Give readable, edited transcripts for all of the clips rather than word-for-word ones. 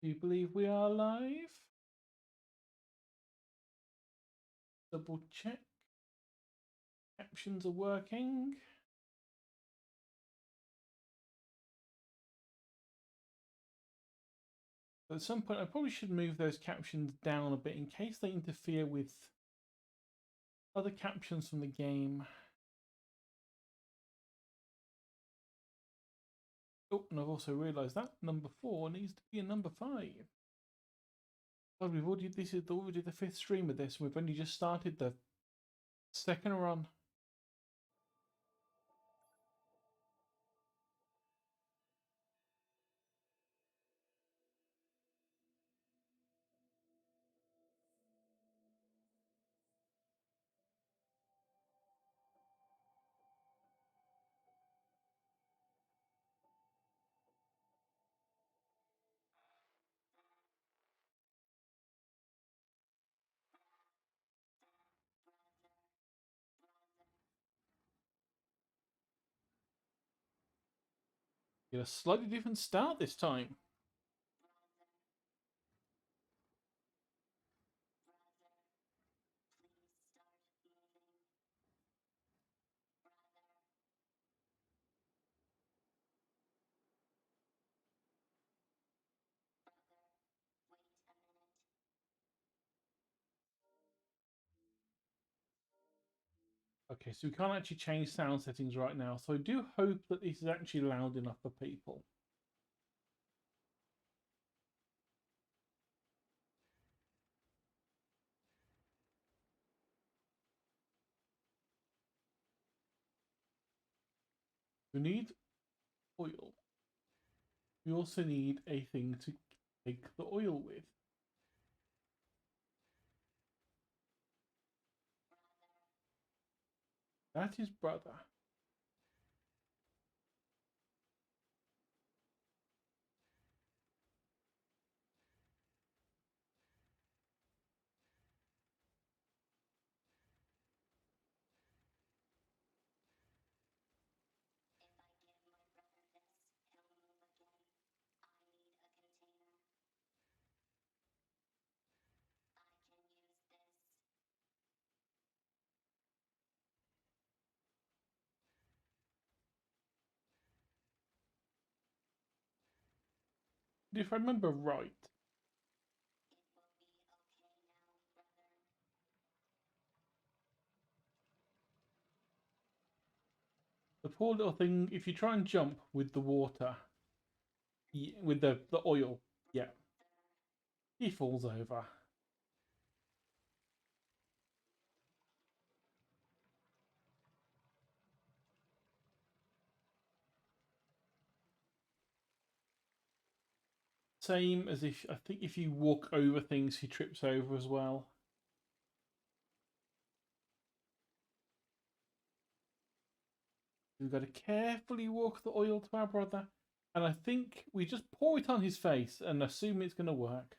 Do you believe we are live? Double check. Captions are working. At some point, I probably should move those captions down a bit in case they interfere with other captions from the game. Oh, and I've also realised that number 4 needs to be a number 5. God, we've already, this is already the 5th stream of this, and we've only just started the 2nd run. Get a slightly different start this time. Okay, so we can't actually change sound settings right now, so I do hope that this is actually loud enough for people. We need oil. We also need a thing to take the oil with. That is brother. If I remember right, the poor little thing, if you try and jump with the water, with the oil, yeah, he falls over. Same as if, I think if you walk over things, he trips over as well. We've got to carefully walk the oil to our brother. And I think we just pour it on his face and assume it's going to work.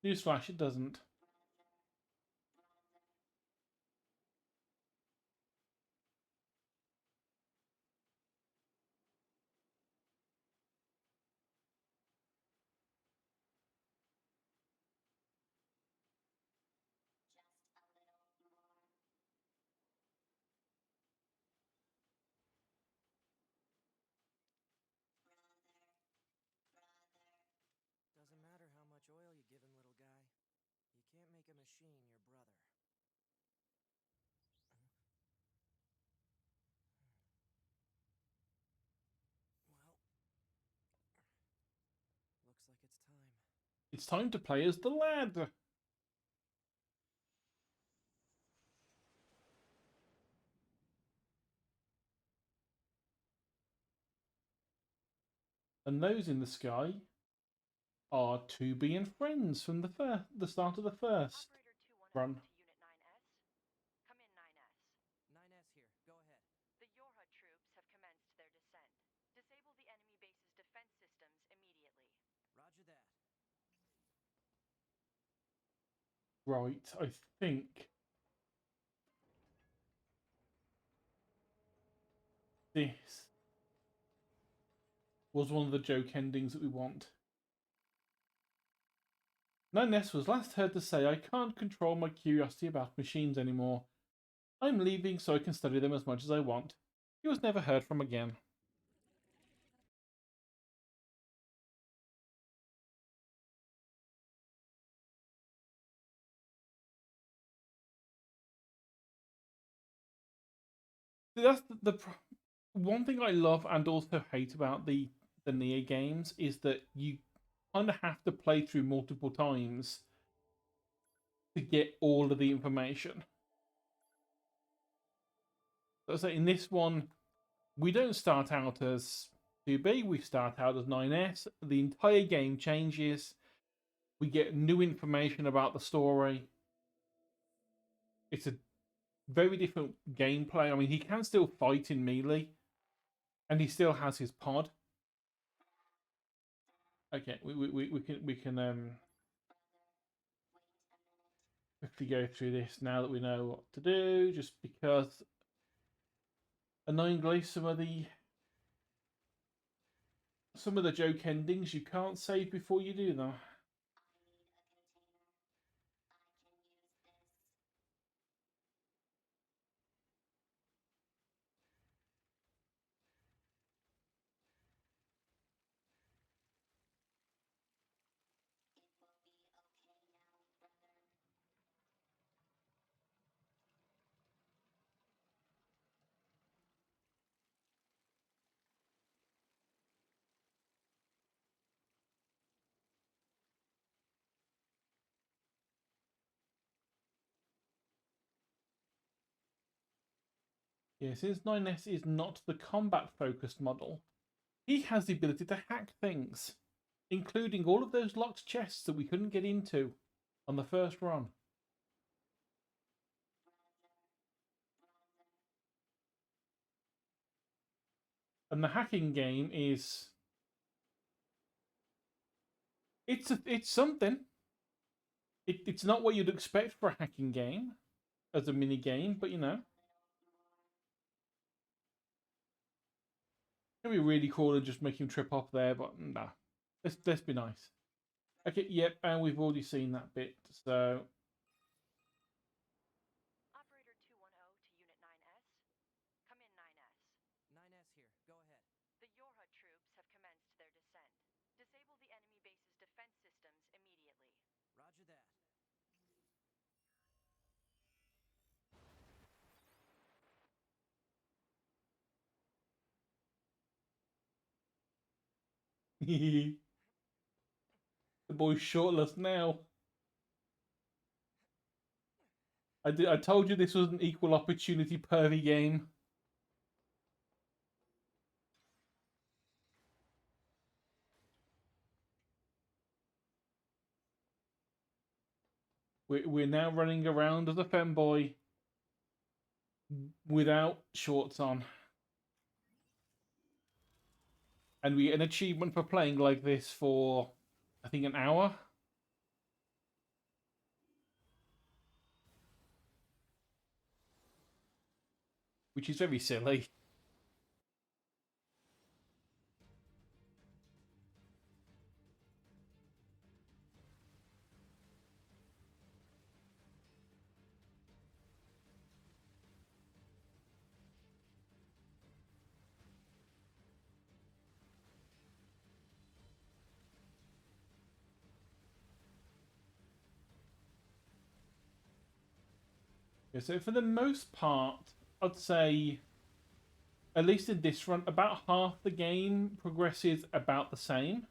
Newsflash, it doesn't. Doesn't matter how much oil you give him, little guy. You can't make a machine your brother. Well, looks like it's time. It's time to play as the lad. And those in the sky are 2B and friends from the start of the first run. To Unit 9S. Come in, 9S. 9S here. Go ahead. The Yorha troops have commenced their descent. Disable the enemy base's defense systems immediately. Roger that. Right, I think this was one of the joke endings that we want. 9S was last heard to say, "I can't control my curiosity about machines anymore. I'm leaving so I can study them as much as I want." He was never heard from again. That's the one thing I love and also hate about the Nier games is that you kind of have to play through multiple times to get all of the information. So in this one, we don't start out as 2B, we start out as 9S. The entire game changes. We get new information about the story. It's a very different gameplay. I mean, he can still fight in melee, and he still has his pod. Okay, we can quickly go through this now that we know what to do. Just because annoyingly, some of the joke endings you can't save before you do them. Yeah, since 9S is not the combat-focused model, he has the ability to hack things, including all of those locked chests that we couldn't get into on the first run. And the hacking game is it's something. It's not what you'd expect for a hacking game as a mini game, but you know. It'd be really cool to just make him trip off there, but nah. Let's be nice. Okay, yep, and we've already seen that bit, so Operator 210 to Unit 9S. Come in, 9S. 9S here. Go ahead. The Yorha troops have commenced their descent. Disable the enemy base's defense systems immediately. Roger that. the boy's shortless now. I told you this was an equal opportunity pervy game. We're now running around as a femboy without shorts on. And we get an achievement for playing like this for, I think, an hour. Which is very silly. Yeah, so for the most part, I'd say, at least in this run, about half the game progresses about the same.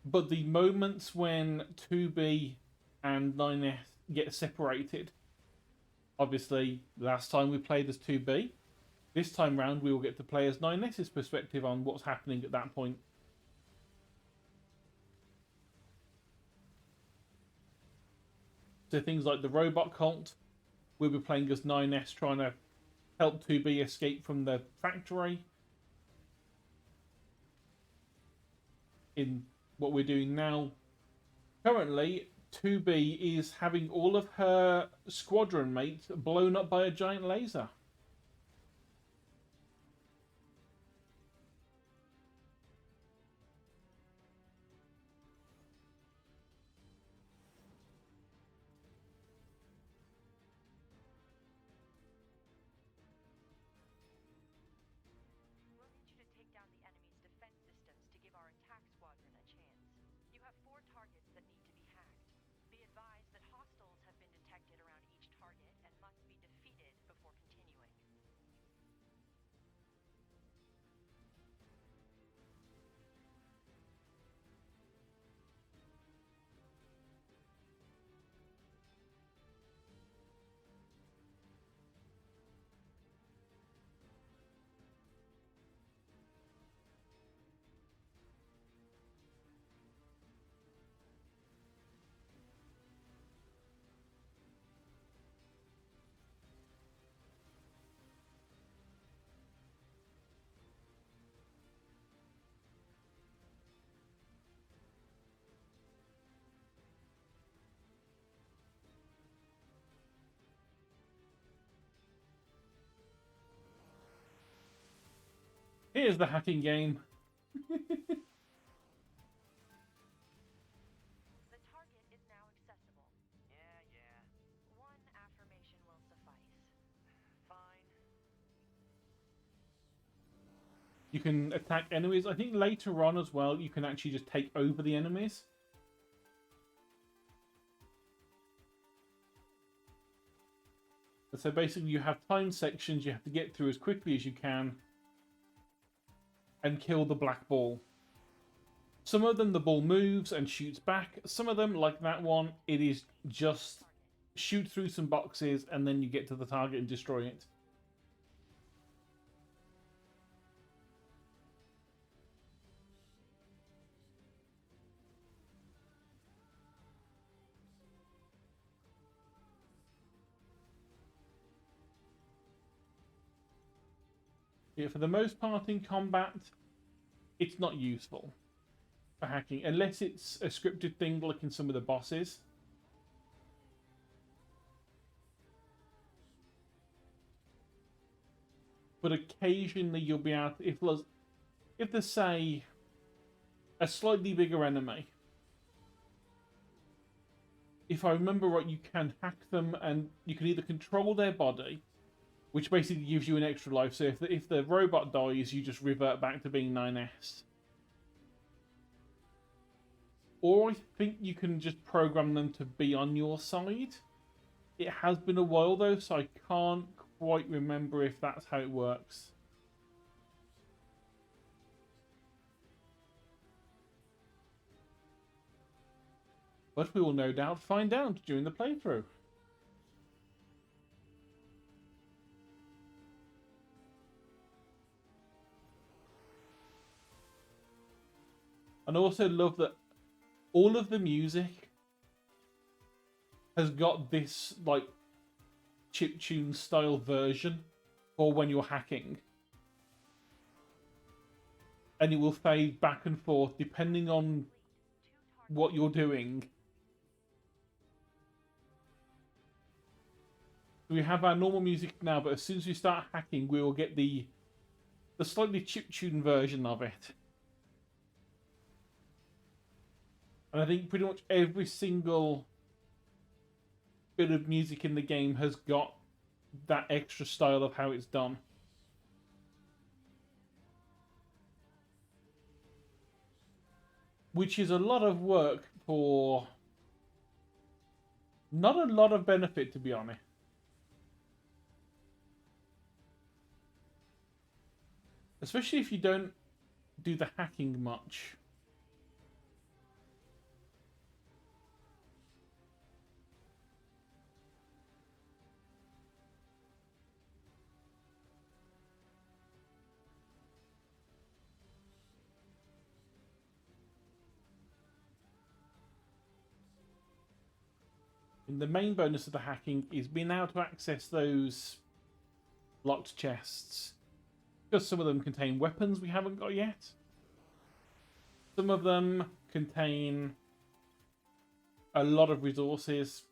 But the moments when 2B and 9S get separated, obviously, last time we played as 2B. This time round, we will get to play as 9S's perspective on what's happening at that point. So things like the robot cult, we'll be playing as 9S trying to help 2B escape from the factory. In what we're doing now, currently, 2B is having all of her squadron mates blown up by a giant laser. Here's the hacking game. The target is now accessible. Yeah. One affirmation will suffice. Fine. You can attack enemies. I think later on as well, you can actually just take over the enemies. So basically you have time sections you have to get through as quickly as you can and kill the black ball. Some of them the ball moves and shoots back. Some of them, like that one, it is just shoot through some boxes and then you get to the target and destroy it. Yeah, for the most part in combat, it's not useful for hacking, unless it's a scripted thing like in some of the bosses. But occasionally you'll be able to, if there's, say, a slightly bigger enemy, if I remember right, you can hack them and you can either control their body, which basically gives you an extra life. So if the robot dies, you just revert back to being 9S. Or I think you can just program them to be on your side. It has been a while though, so I can't quite remember if that's how it works. But we will no doubt find out during the playthrough. And I also love that all of the music has got this like chiptune style version for when you're hacking. And it will fade back and forth depending on what you're doing. We have our normal music now, but as soon as we start hacking, we will get the slightly chiptune version of it. And I think pretty much every single bit of music in the game has got that extra style of how it's done. Which is a lot of work for not a lot of benefit, to be honest. Especially if you don't do the hacking much. And the main bonus of the hacking is being able to access those locked chests. Because some of them contain weapons we haven't got yet. Some of them contain a lot of resources.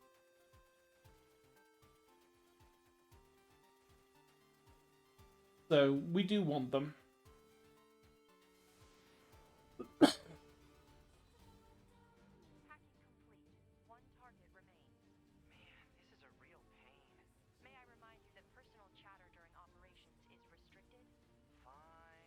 So we do want them. Hacking complete. One target remains. Man, this is a real pain. May I remind you that personal chatter during operations is restricted? Fine.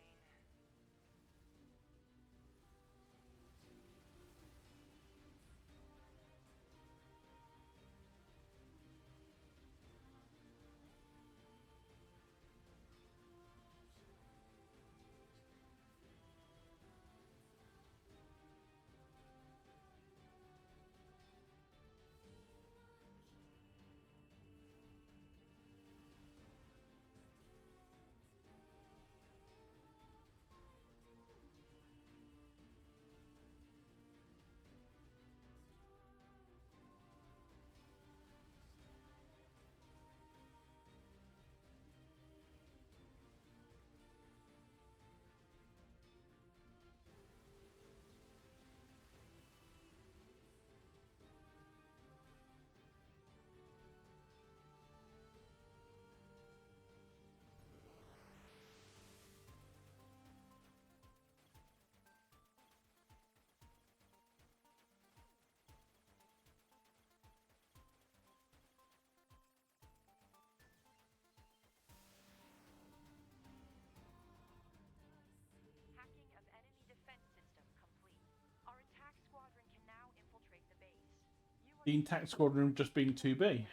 the intact squadron just being 2B. means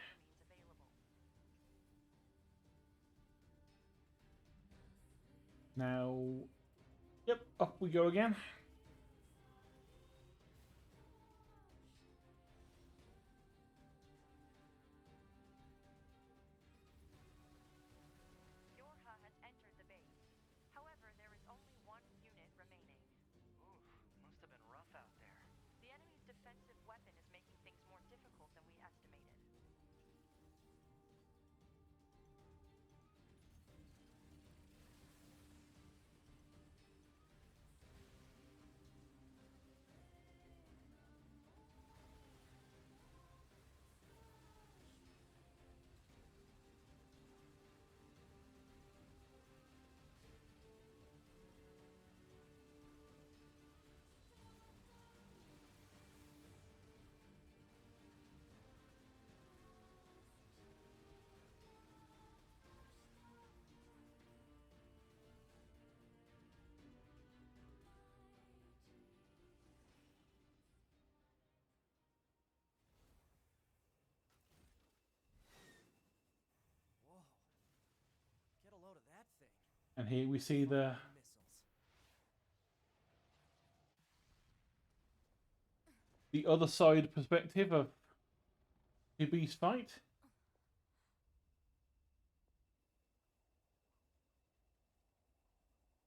available. Now, yep, up we go again. Yorha has entered the base. However, there is only one unit remaining. Oof, must have been rough out there. The enemy's defensive weapon is making things more difficult than we estimated. Whoa. Get a load of that thing. And here we see the Missiles. other side perspective of 2B's fight.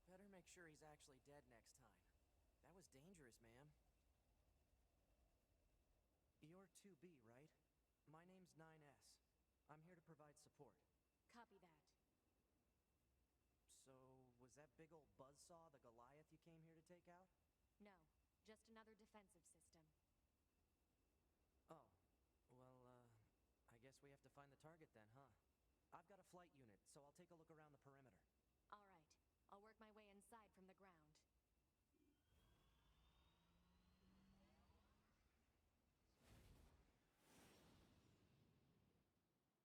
Better make sure he's actually dead next time. That was dangerous, ma'am. You're 2B, right? My name's 9S. I'm here to provide support. Copy that. So, was that big old buzzsaw the Goliath you came here to take out? No, just another defensive system. Oh, well, I guess we have to find the target then, huh? I've got a flight unit, so I'll take a look around the perimeter. All right, I'll work my way inside from the ground.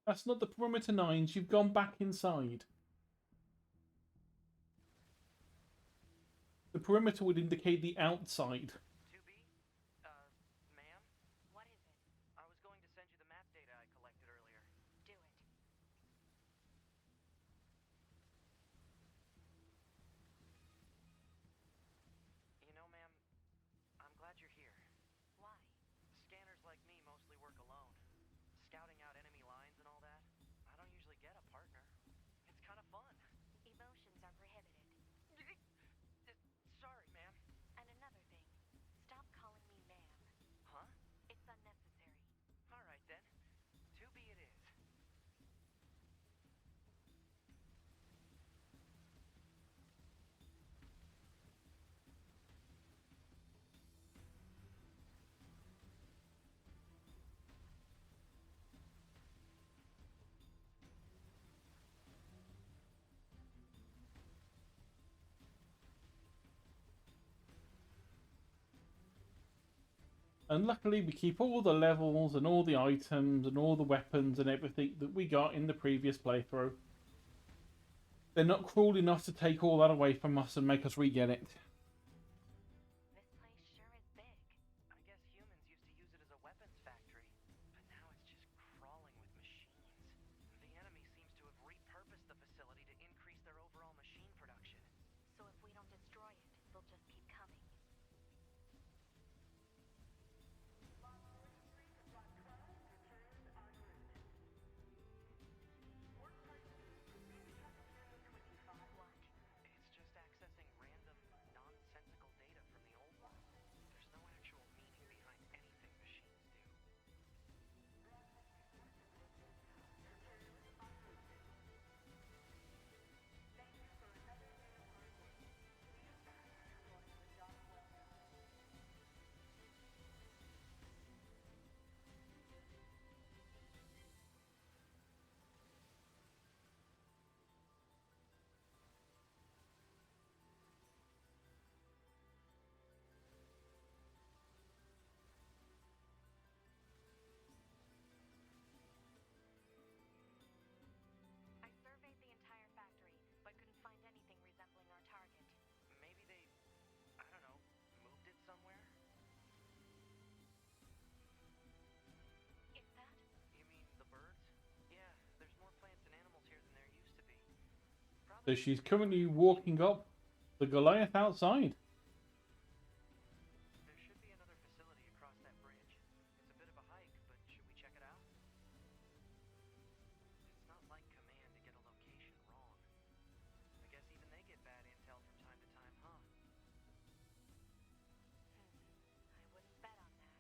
That's not the perimeter 9s. You've gone back inside. The perimeter would indicate the outside. 2B? Ma'am? What is it? I was going to send you the map data I collected earlier. Do it. You know, ma'am, I'm glad you're here. Why? Scanners like me mostly work alone. Scouting out enemy lines and all that. I don't usually get a partner. It's kind of fun. Emotions are prohibited. Sorry, ma'am. And another thing, stop calling me ma'am. Huh? It's unnecessary. All right, then. 2B it is. And luckily we keep all the levels and all the items and all the weapons and everything that we got in the previous playthrough. They're not cruel enough to take all that away from us and make us re-get it. This place sure is big. I guess humans used to use it as a weapons factory, but now it's just crawling with machines. The enemy seems to have repurposed the facility to increase their overall machine production. So if we don't destroy it, they'll just keep coming. It's just accessing random, So she's currently walking up the Goliath outside. There should be another facility across that bridge. It's a bit of a hike, but should we check it out? It's not like Command to get a location wrong. I guess even they get bad intel from time to time, huh? I wouldn't bet on that.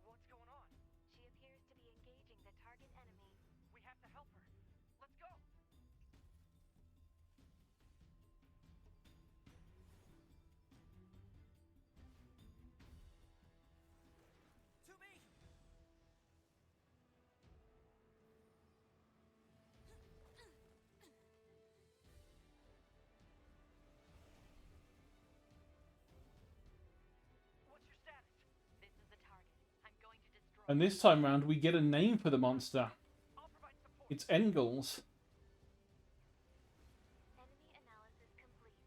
What's going on? She appears to be engaging the target enemy. We have to help her. Let's go! To me! What's your status? This is the target. I'm going to destroy And this time round, we get a name for the monster. I'll provide support. It's Engels. Enemy analysis complete.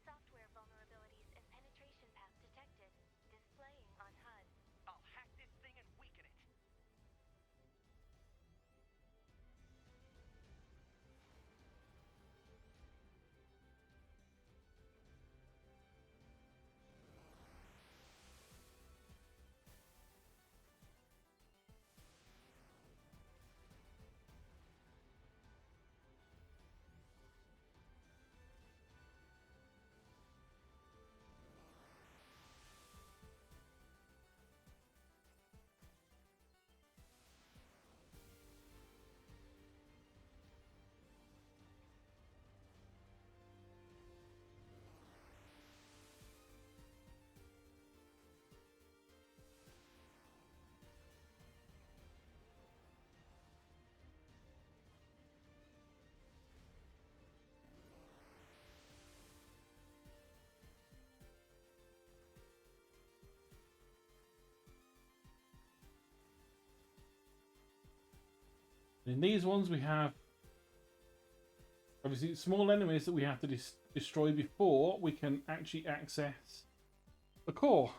Software vulnerabilities and penetration paths detected. Displaying on HUD. I'll hack this thing and weaken it. In these ones, we have obviously small enemies that we have to destroy before we can actually access the core.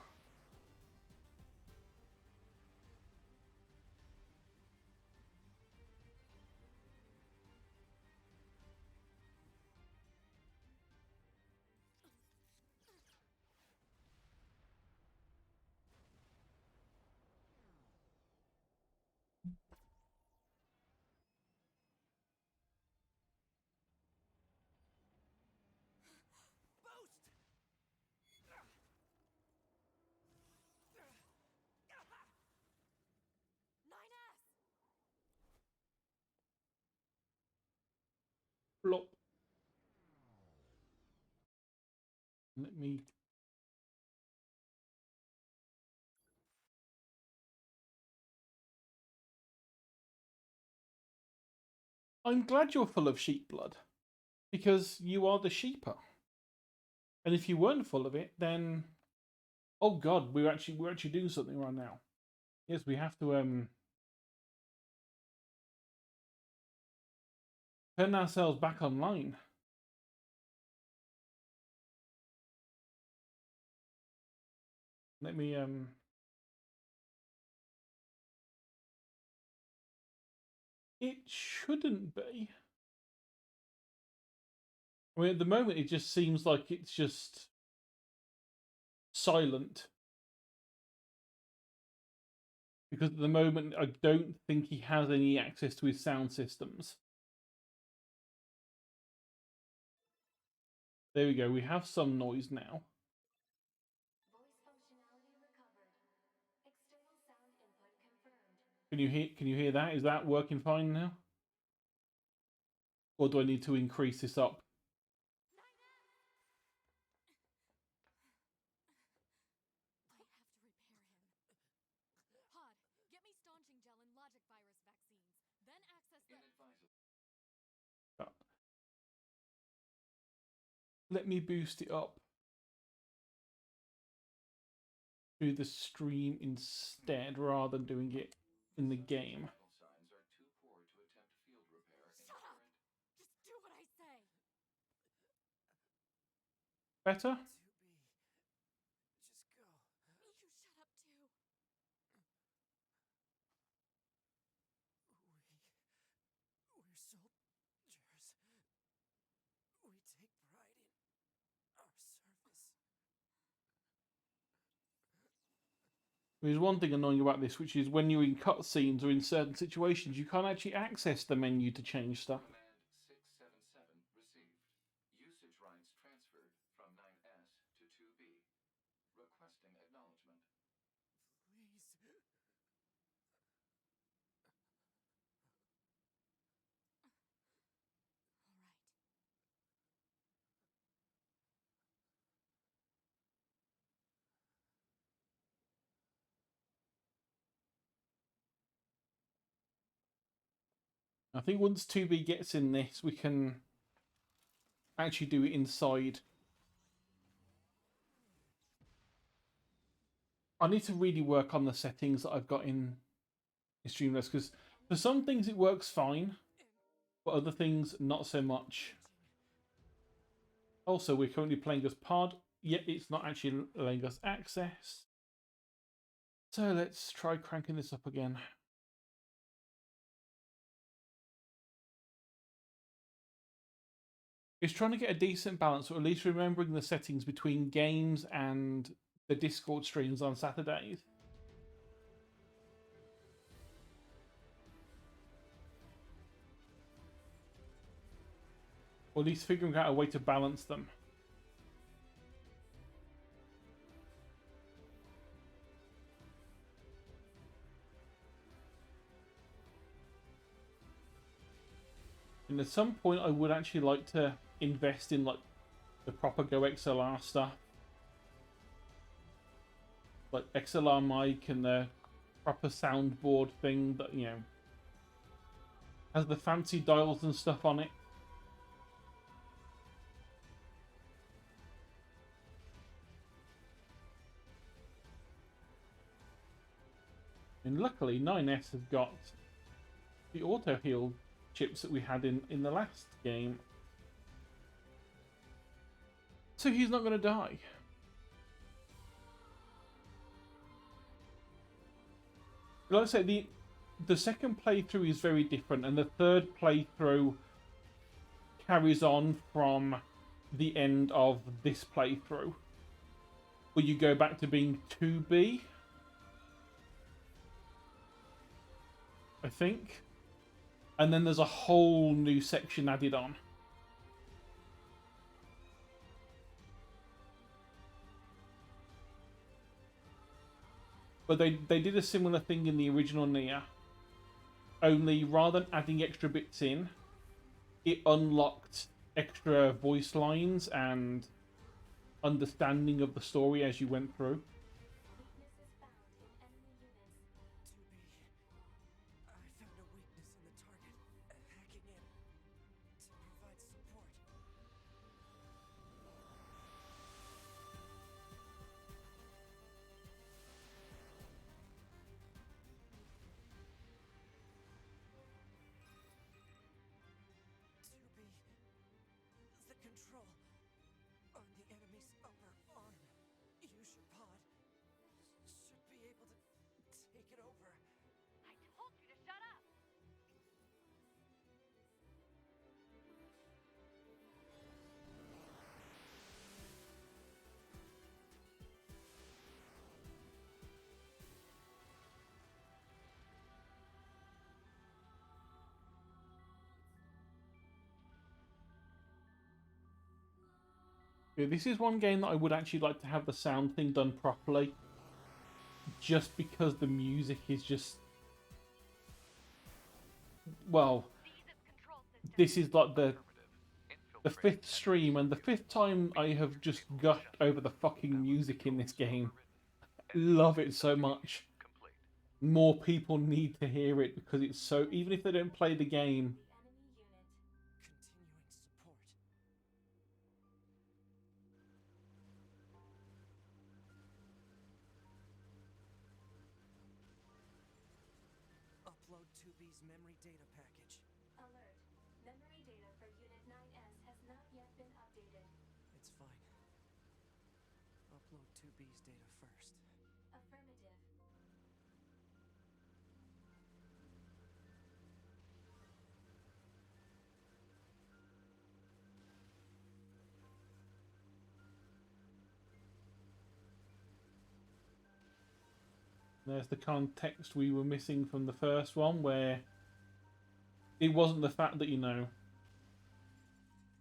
Boost! 9S! Flop. Let me. I'm glad you're full of sheep blood, because you are the sheeper. And if you weren't full of it, then oh god, we're actually doing something right now. Yes, we have to turn ourselves back online. Let me it shouldn't be. I mean, at the moment, it just seems like it's just silent. Because at the moment, I don't think he has any access to his sound systems. There we go. We have some noise now. Voice functionality recovered. External sound input confirmed. Can you hear that? Is that working fine now? Or do I need to increase this up? I have to repair him. Pod, get me staunching gel and logic virus vaccines. Then access the... Let me boost it up. through the stream instead rather than doing it in the game. Shut up! Just do what I say! Better? 2B. Just go. You shut up too. We're soldiers. We take pride in our service. There's one thing annoying about this, which is when you're in cutscenes or in certain situations, you can't actually access the menu to change stuff. Command 677 received. Usage rights transferred from 9S to 2B. Requesting acknowledgement. Please. All right. I think once 2B gets in this, we can actually do it inside. I need to really work on the settings that I've got in Streamlabs, because for some things it works fine, but other things not so much. Also, we're currently playing as pod, yet it's not actually letting us access. So let's try cranking this up again. It's trying to get a decent balance, or at least remembering the settings between games and the Discord streams on Saturdays. Or at least figuring out a way to balance them. And at some point I would actually like to invest in like the proper Go XLR stuff. Like XLR mic and the proper soundboard thing that, you know, has the fancy dials and stuff on it. And luckily 9S has got the auto heal chips that we had in the last game. So he's not going to die. Like I said, the second playthrough is very different, and the third playthrough carries on from the end of this playthrough, where you go back to being 2B, I think, and then there's a whole new section added on. But they did a similar thing in the original Nier. Only rather than adding extra bits in, it unlocked extra voice lines and understanding of the story as you went through. Weaknesses found in enemy units. 2B. I found a weakness in the target. Hacking in to provide support. The control on the enemy's upper arm. Use your pod. Should be able to take it over. I told you to shut up! Yeah, this is one game that I would actually like to have the sound thing done properly. Just because the music is just... Well, this is like the fifth stream and the fifth time I have just gushed over the fucking music in this game. Love it so much. More people need to hear it because it's so... Even if they don't play the game, The enemy unit. Continuing support. upload 2B's data first. Affirmative. There's the context we were missing from the first one, where it wasn't the fact that, you know,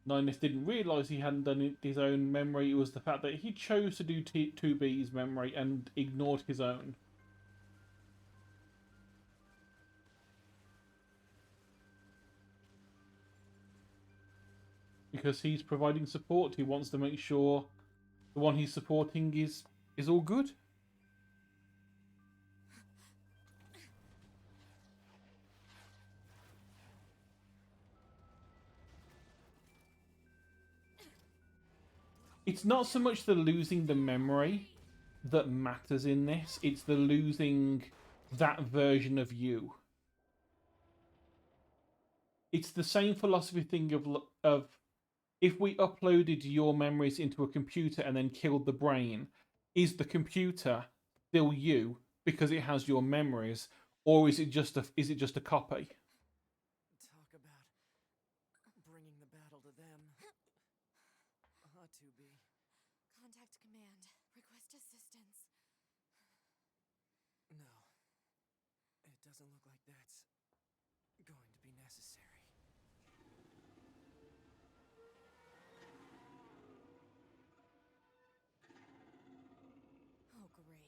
Ninus didn't realise he hadn't done his own memory. It was the fact that he chose to do 2B's memory and ignored his own. Because he's providing support, he wants to make sure the one he's supporting is all good. It's not so much the losing the memory that matters in this, it's the losing that version of you. It's the same philosophy thing of if we uploaded your memories into a computer and then killed the brain, is the computer still you because it has your memories, or is it just a copy? Talk about bringing the battle to them. 2B. Contact command. Request assistance. No. It doesn't look like that's going to be necessary. Oh, great.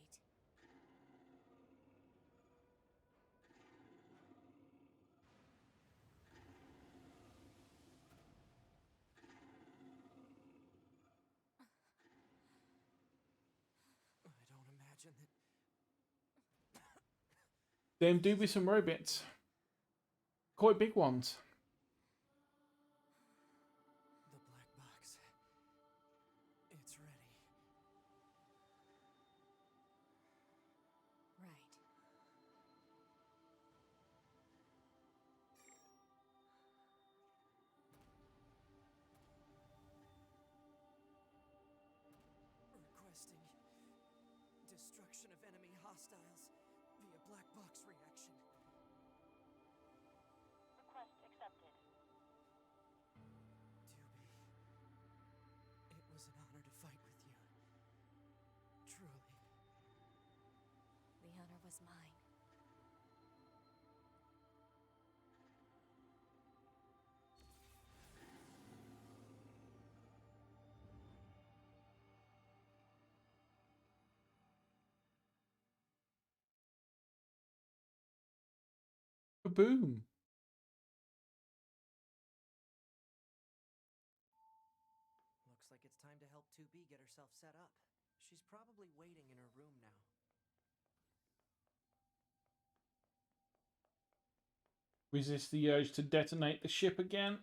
I don't imagine that. Them do be some robots. Quite big ones. The black box. It's ready. Right. Requesting destruction of enemy hostiles via black box reaction. Request accepted. 2B. It was an honor to fight with you. Truly. The honor was mine. Boom. Looks like it's time to help 2B get herself set up. She's probably waiting in her room now. Resist the urge to detonate the ship again.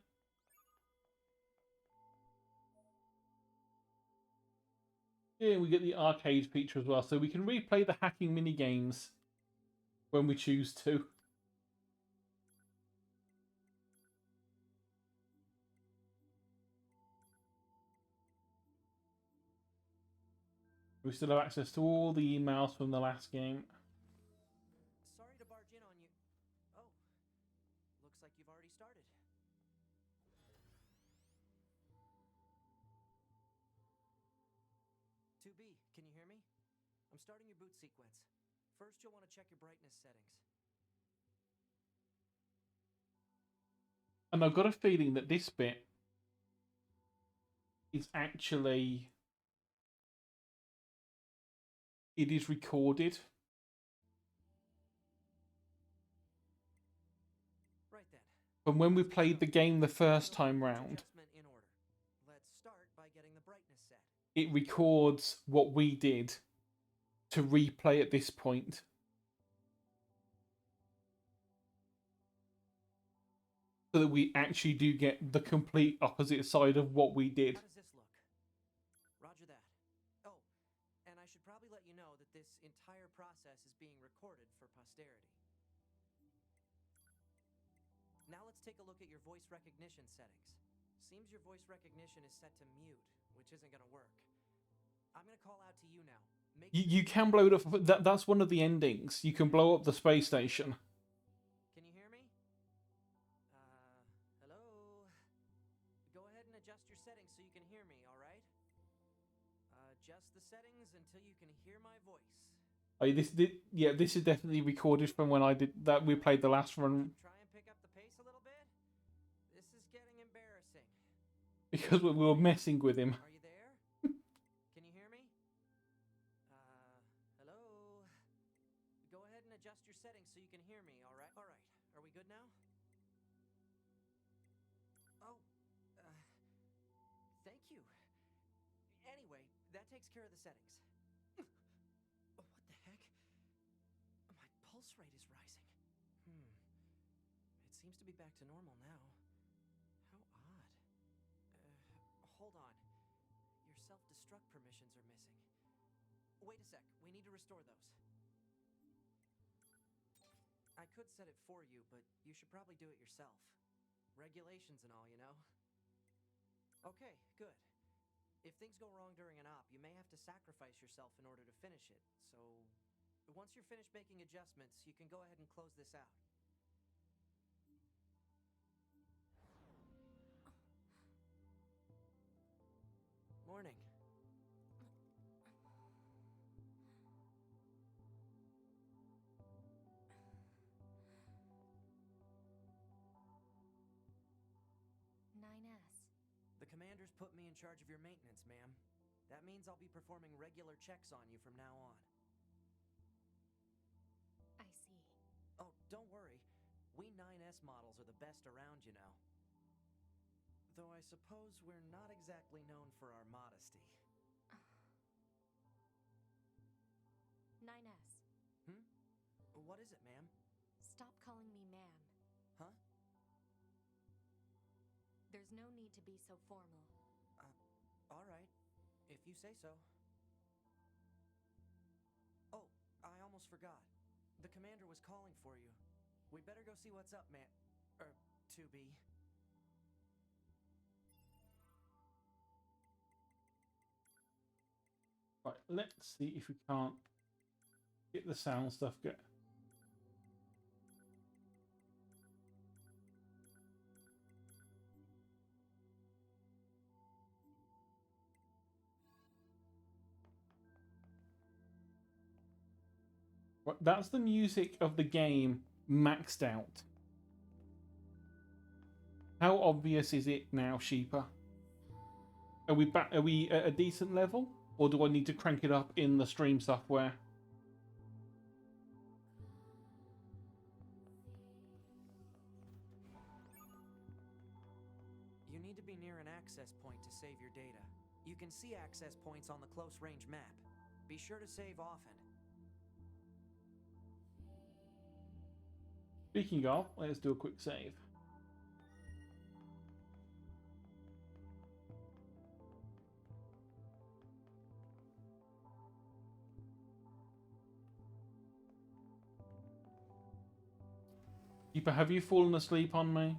Yeah, we get the arcade feature as well, so we can replay the hacking mini games when we choose to. We still have access to all the emails from the last game. Sorry to barge in on you. Oh, looks like you've already started. 2B, can you hear me? I'm starting your boot sequence. First, you'll want to check your brightness settings. And I've got a feeling that this bit is actually... it is recorded. Right then. From when we played the game the first time round, Adjustment in order. Let's start by getting the brightness set. it records what we did to replay at this point. So that we actually do get the complete opposite side of what we did. How does this look? Roger that. Oh, and I should probably let you know that this entire process is being recorded for posterity. Now let's take a look at your voice recognition settings. Seems your voice recognition is set to mute, which isn't going to work. I'm gonna call out to you now. You can blow it up. That's one of the endings. You can blow up the space station. Can you hear me? Hello? Go ahead and adjust your settings so you can hear me, alright? Adjust the settings until you can hear my voice. Oh, this is definitely recorded from when I did that. We played the last run Try and pick up the pace a little bit? This is getting embarrassing. because we were messing with him. Are you there? Can you hear me? Hello? Go ahead and adjust your settings so you can hear me, alright? Alright, are we good now? Oh, thank you. Anyway, that takes care of the settings. What the heck? My pulse rate is rising. It seems to be back to normal now. How odd. Hold on. Your self-destruct permissions are missing. Wait a sec, we need to restore those. I could set it for you, but you should probably do it yourself. Regulations and all, you know? Okay, good. If things go wrong during an op, you may have to sacrifice yourself in order to finish it, so... Once you're finished making adjustments, you can go ahead and close this out. Morning. The commander's put me in charge of your maintenance, ma'am. That means I'll be performing regular checks on you from now on. I see. Oh, don't worry. We 9S models are the best around, you know. Though I suppose we're not exactly known for our modesty. 9S. What is it, ma'am? Stop calling me ma'am. Huh? There's no need to be so formal. Alright. If you say so. Oh, I almost forgot. The commander was calling for you. We better go see what's up, man. 2B. Right, let's see if we can't get the sound stuff going. Right, that's the music of the game maxed out. How obvious is it now, Sheepa? Are we back? Are we at a decent level, or do I need to crank it up in the stream software? You need to be near an access point to save your data. You can see access points on the close range map. Be sure to save often. Speaking of, let's do a quick save. Keeper, have you fallen asleep on me?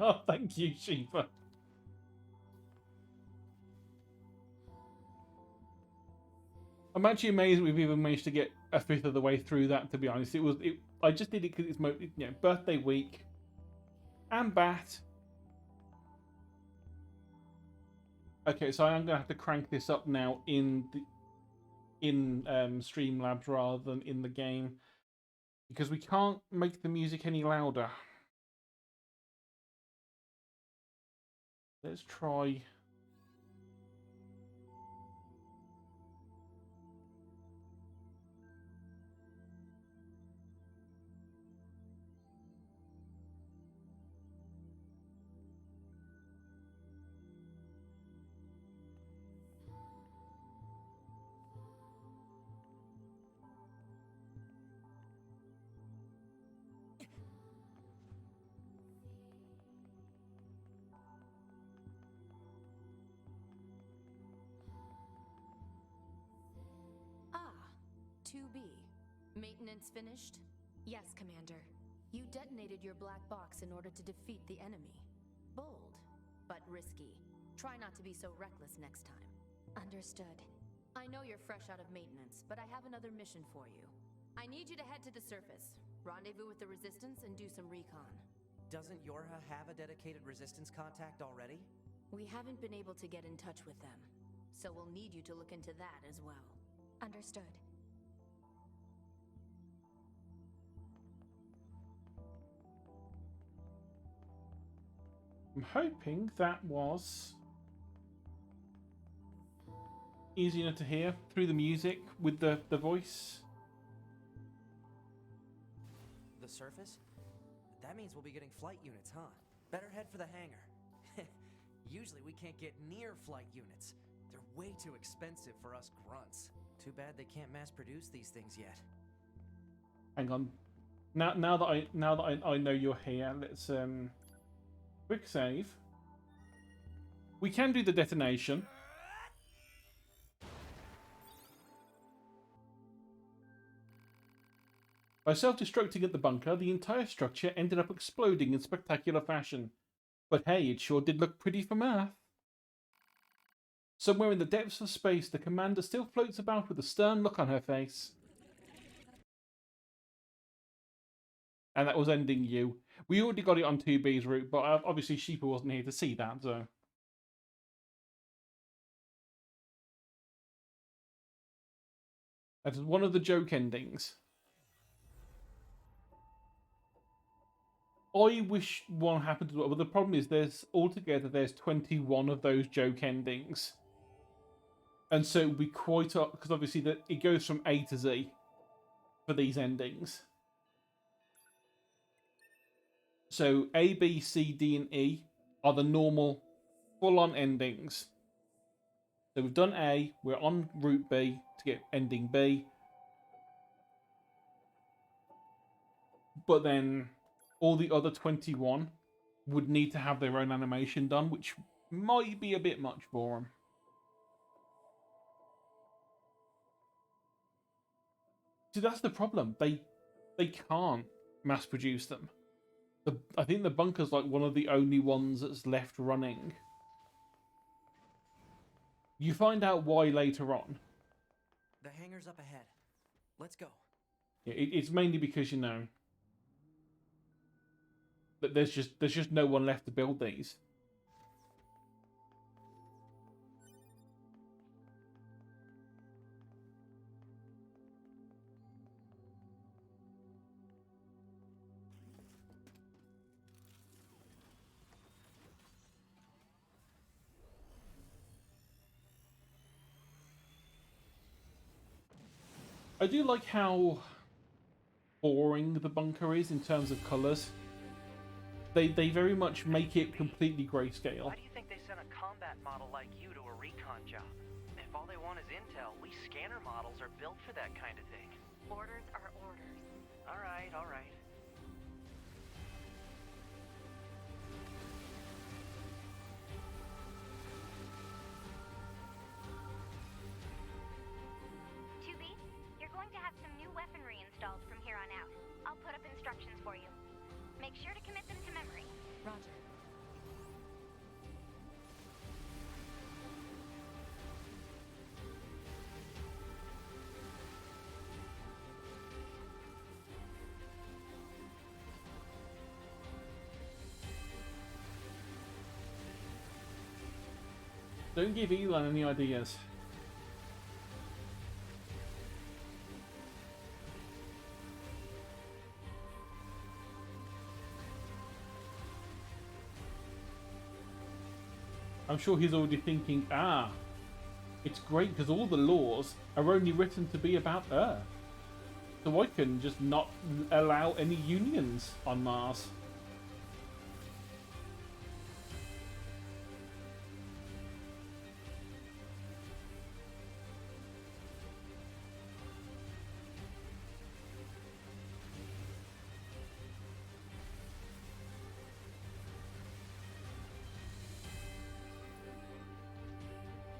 Oh, thank you, Sheepa. I'm actually amazed we've even managed to get a fifth of the way through that. To be honest, I just did it because it's my birthday week and bat. Okay, so I am gonna have to crank this up now in Streamlabs rather than in the game because we can't make the music any louder. Let's try. 2B. Maintenance finished? Yes, Commander. You detonated your black box in order to defeat the enemy. Bold, but risky. Try not to be so reckless next time. Understood. I know you're fresh out of maintenance, but I have another mission for you. I need you to head to the surface, rendezvous with the Resistance, and do some recon. Doesn't Yorha have a dedicated resistance contact already? We haven't been able to get in touch with them, so we'll need you to look into that as well. Understood. I'm hoping that was easy enough to hear through the music with the voice. The surface? That means we'll be getting flight units, huh? Better head for the hangar. Usually we can't get near flight units. They're way too expensive for us grunts. Too bad they can't mass produce these things yet. Hang on. Now that I know you're here, let's quick save. We can do the detonation. By self-destructing at the bunker, the entire structure ended up exploding in spectacular fashion. But hey, it sure did look pretty from Earth. Somewhere in the depths of space, the commander still floats about with a stern look on her face. And that was ending you. We already got it on 2B's route, but obviously Sheepa wasn't here to see that, so... That is one of the joke endings. I wish one happened as well, but the problem is there's 21 of those joke endings. And so it would be quite up, because obviously it goes from A to Z for these endings. So A, B, C, D, and E are the normal full-on endings. So we've done A, we're on route B to get ending B. But then all the other 21 would need to have their own animation done, which might be a bit much for them. See, that's the problem. They can't mass produce them. I think the bunker's like one of the only ones that's left running. You find out why later on. The hangar's up ahead. Let's go. Yeah, it's mainly because, you know, that there's just no one left to build these. I do like how boring the bunker is in terms of colours. They very much make it completely grayscale. Why do you think they sent a combat model like you to a recon job? If all they want is intel, we scanner models are built for that kind of thing. Orders are orders. Alright, alright. You're going to have some new weaponry installed from here on out. I'll put up instructions for you. Make sure to commit them to memory. Roger. Don't give Elon any ideas. I'm sure he's already thinking, it's great because all the laws are only written to be about Earth. So I can just not allow any unions on Mars.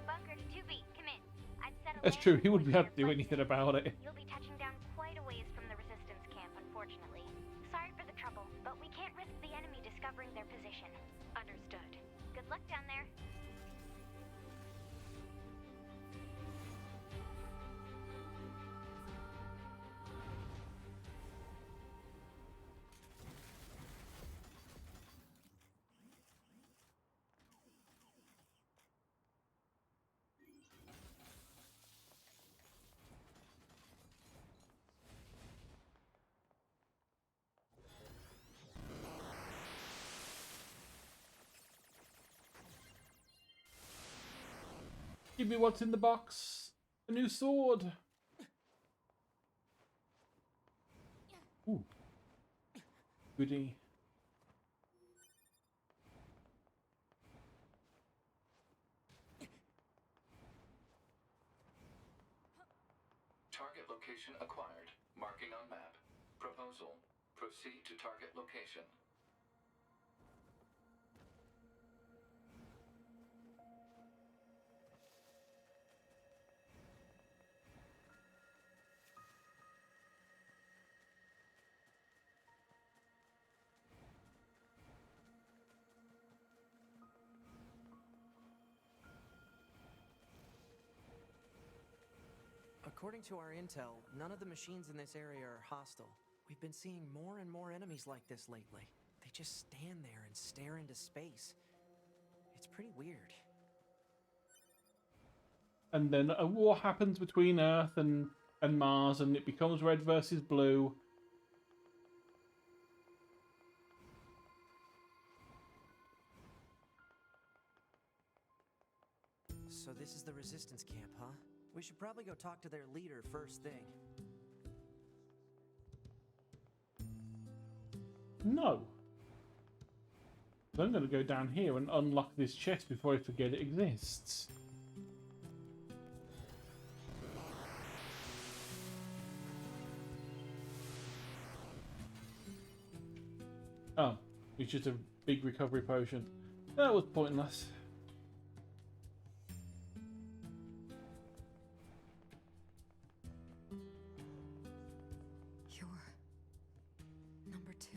Bunker to 2B, come in. I've set a That's true, he landing wouldn't be able point to do for your anything flight about it. You'll be touching down there? Give me what's in the box. A new sword. Ooh. Goody. Target location acquired. Marking on map. Proposal. Proceed to target location. According to our intel, none of the machines in this area are hostile. We've been seeing more and more enemies like this lately. They just stand there and stare into space. It's pretty weird. And then a war happens between Earth and Mars, and it becomes red versus blue. So this is the resistance camp, huh? We should probably go talk to their leader first thing. No. I'm going to go down here and unlock this chest before I forget it exists. Oh, it's just a big recovery potion. That was pointless. You're number 2.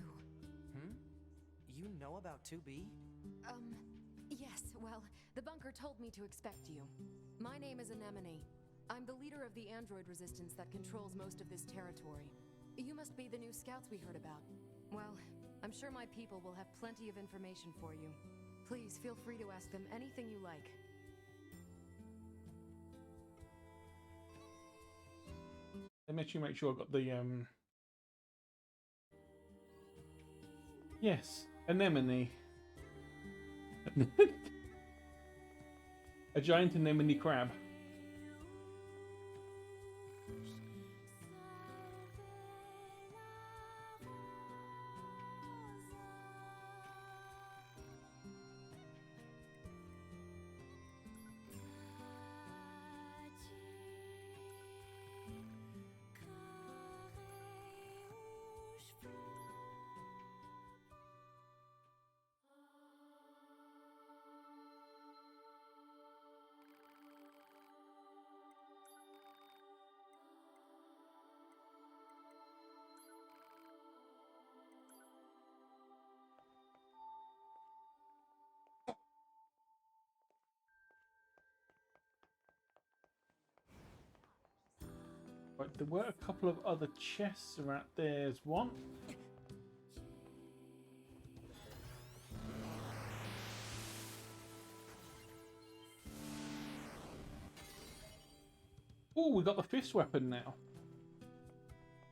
You know about 2B? Yes, well, the bunker told me to expect you. My name is Anemone. I'm the leader of the android resistance that controls most of this territory. You must be the new scouts we heard about. Well, I'm sure my people will have plenty of information for you. Please feel free to ask them anything you like. Let me actually make sure I got the Yes, anemone. A giant anemone crab. Right, there were a couple of other chests around. There's one. Oh, we got the fist weapon now.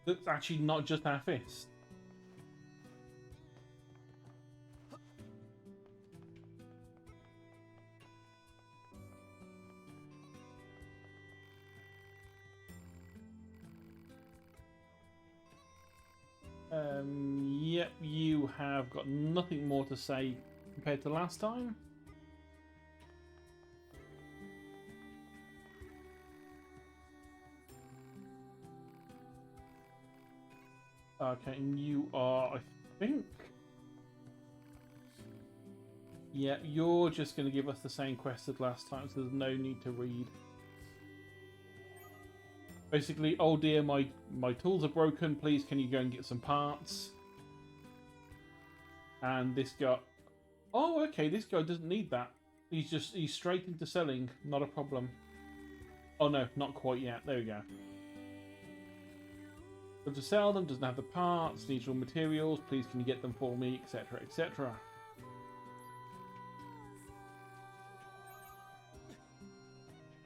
That's actually not just our fist. Yep, you have got nothing more to say compared to last time. Okay, and you are, I think... Yeah, you're just going to give us the same quest as last time, so there's no need to read. Basically, oh dear, my tools are broken, please can you go and get some parts? And this guy... Oh, okay, this guy doesn't need that. He's straight into selling, not a problem. Oh no, not quite yet. There we go. But to sell them, doesn't have the parts, needs raw materials, please can you get them for me, etc, etc.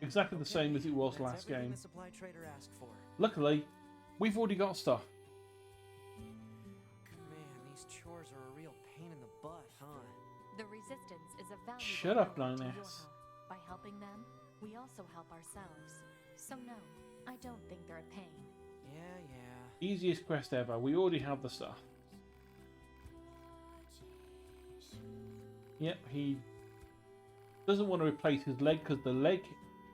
Exactly the same as it was That's last everything game. the supply trader asked for. Luckily, we've already got stuff. Man, these chores are a real pain in the butt, huh? The Resistance is a valuable Shut up, ally to your 9S. health. By helping them, we also help ourselves. So no, I don't think they're a pain. Yeah. Easiest quest ever. We already have the stuff. Yep, he doesn't want to replace his leg because the leg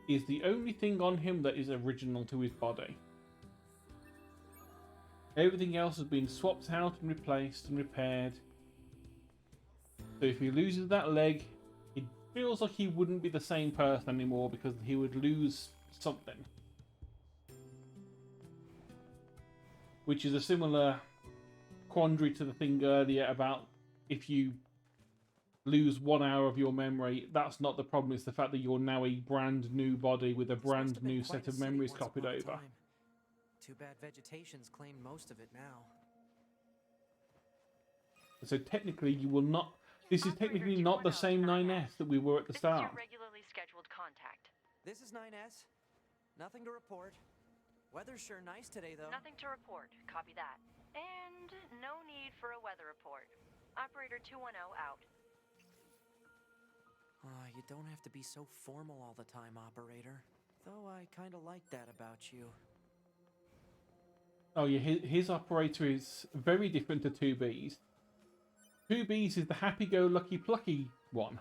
is the only thing on him that is original to his body. Everything else has been swapped out and replaced and repaired. So if he loses that leg, it feels like he wouldn't be the same person anymore because he would lose something. Which is a similar quandary to the thing earlier about if you lose 1 hour of your memory, that's not the problem, it's the fact that you're now a brand new body with a This must brand have been new quite set a of city memories once copied upon a over. time. Too bad vegetation's claimed most of it now. So technically you will not... This is Operator technically not the 210 same 9S that we were at the This is your start. regularly scheduled contact. This is 9S. Nothing to report. Weather's sure nice today, though. Nothing to report. Copy that. And no need for a weather report. Operator 210 out. You don't have to be so formal all the time, operator. Though I kind of like that about you. Oh yeah, his operator is very different to 2B's. 2B's is the happy-go-lucky plucky one.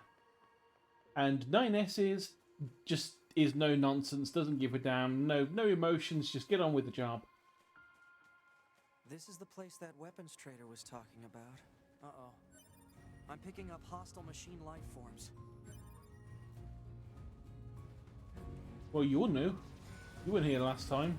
And 9S is no nonsense, doesn't give a damn, no emotions, just get on with the job. This is the place that weapons trader was talking about. Uh-oh. I'm picking up hostile machine life forms. Well, you're new. You weren't here last time.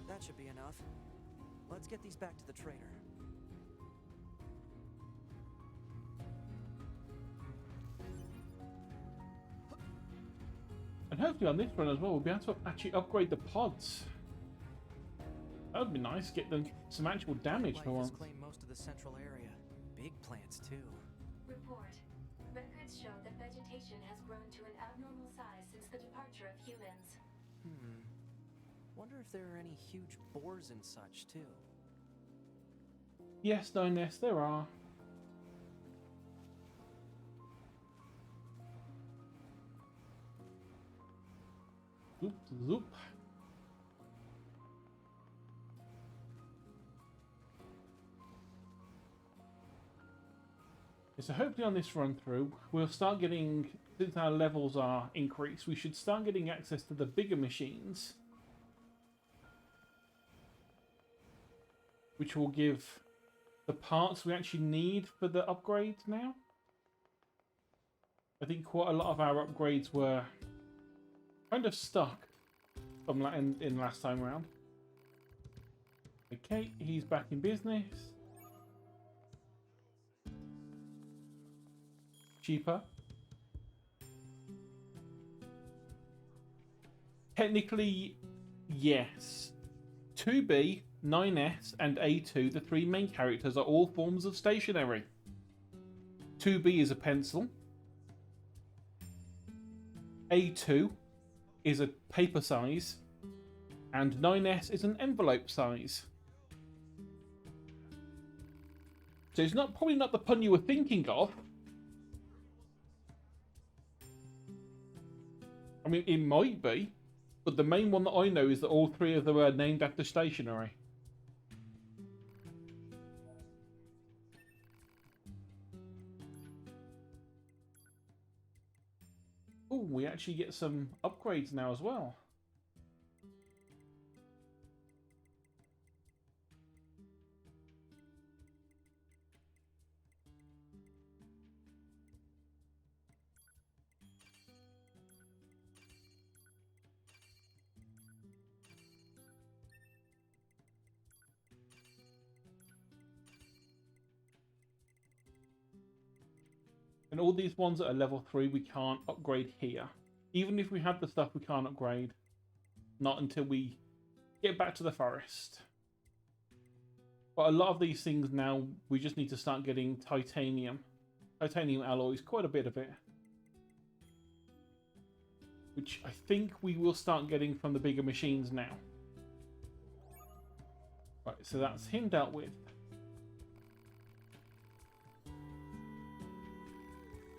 That should be enough. Let's get these back to the trader. And hopefully on this run as well, we'll be able to actually upgrade the pods. That would be nice, get them some actual damage for Wildlife once. has claimed most of the central area. Big plants, too. Report. Records show that vegetation has grown to an abnormal size since the departure of humans. Wonder if there are any huge boars and such, too. Yes, 9S, there are. Zoop, zoop. So hopefully on this run through, we'll start getting, since our levels are increased, we should start getting access to the bigger machines. Which will give the parts we actually need for the upgrades now. I think quite a lot of our upgrades were kind of stuck from in last time round. Okay, he's back in business. Cheaper. Technically, yes. 2B, 9S, and A2, the three main characters, are all forms of stationery. 2B is a pencil. A2 is a paper size. And 9S is an envelope size. So it's probably not the pun you were thinking of. I mean, it might be, but the main one that I know is that all three of them are named after stationery. Oh, we actually get some upgrades now as well. And all these ones that are level 3 we can't upgrade here. Even if we have the stuff we can't upgrade. Not until we get back to the forest. But a lot of these things now, we just need to start getting titanium. Titanium alloys, quite a bit of it. Which I think we will start getting from the bigger machines now. Right, so that's him dealt with.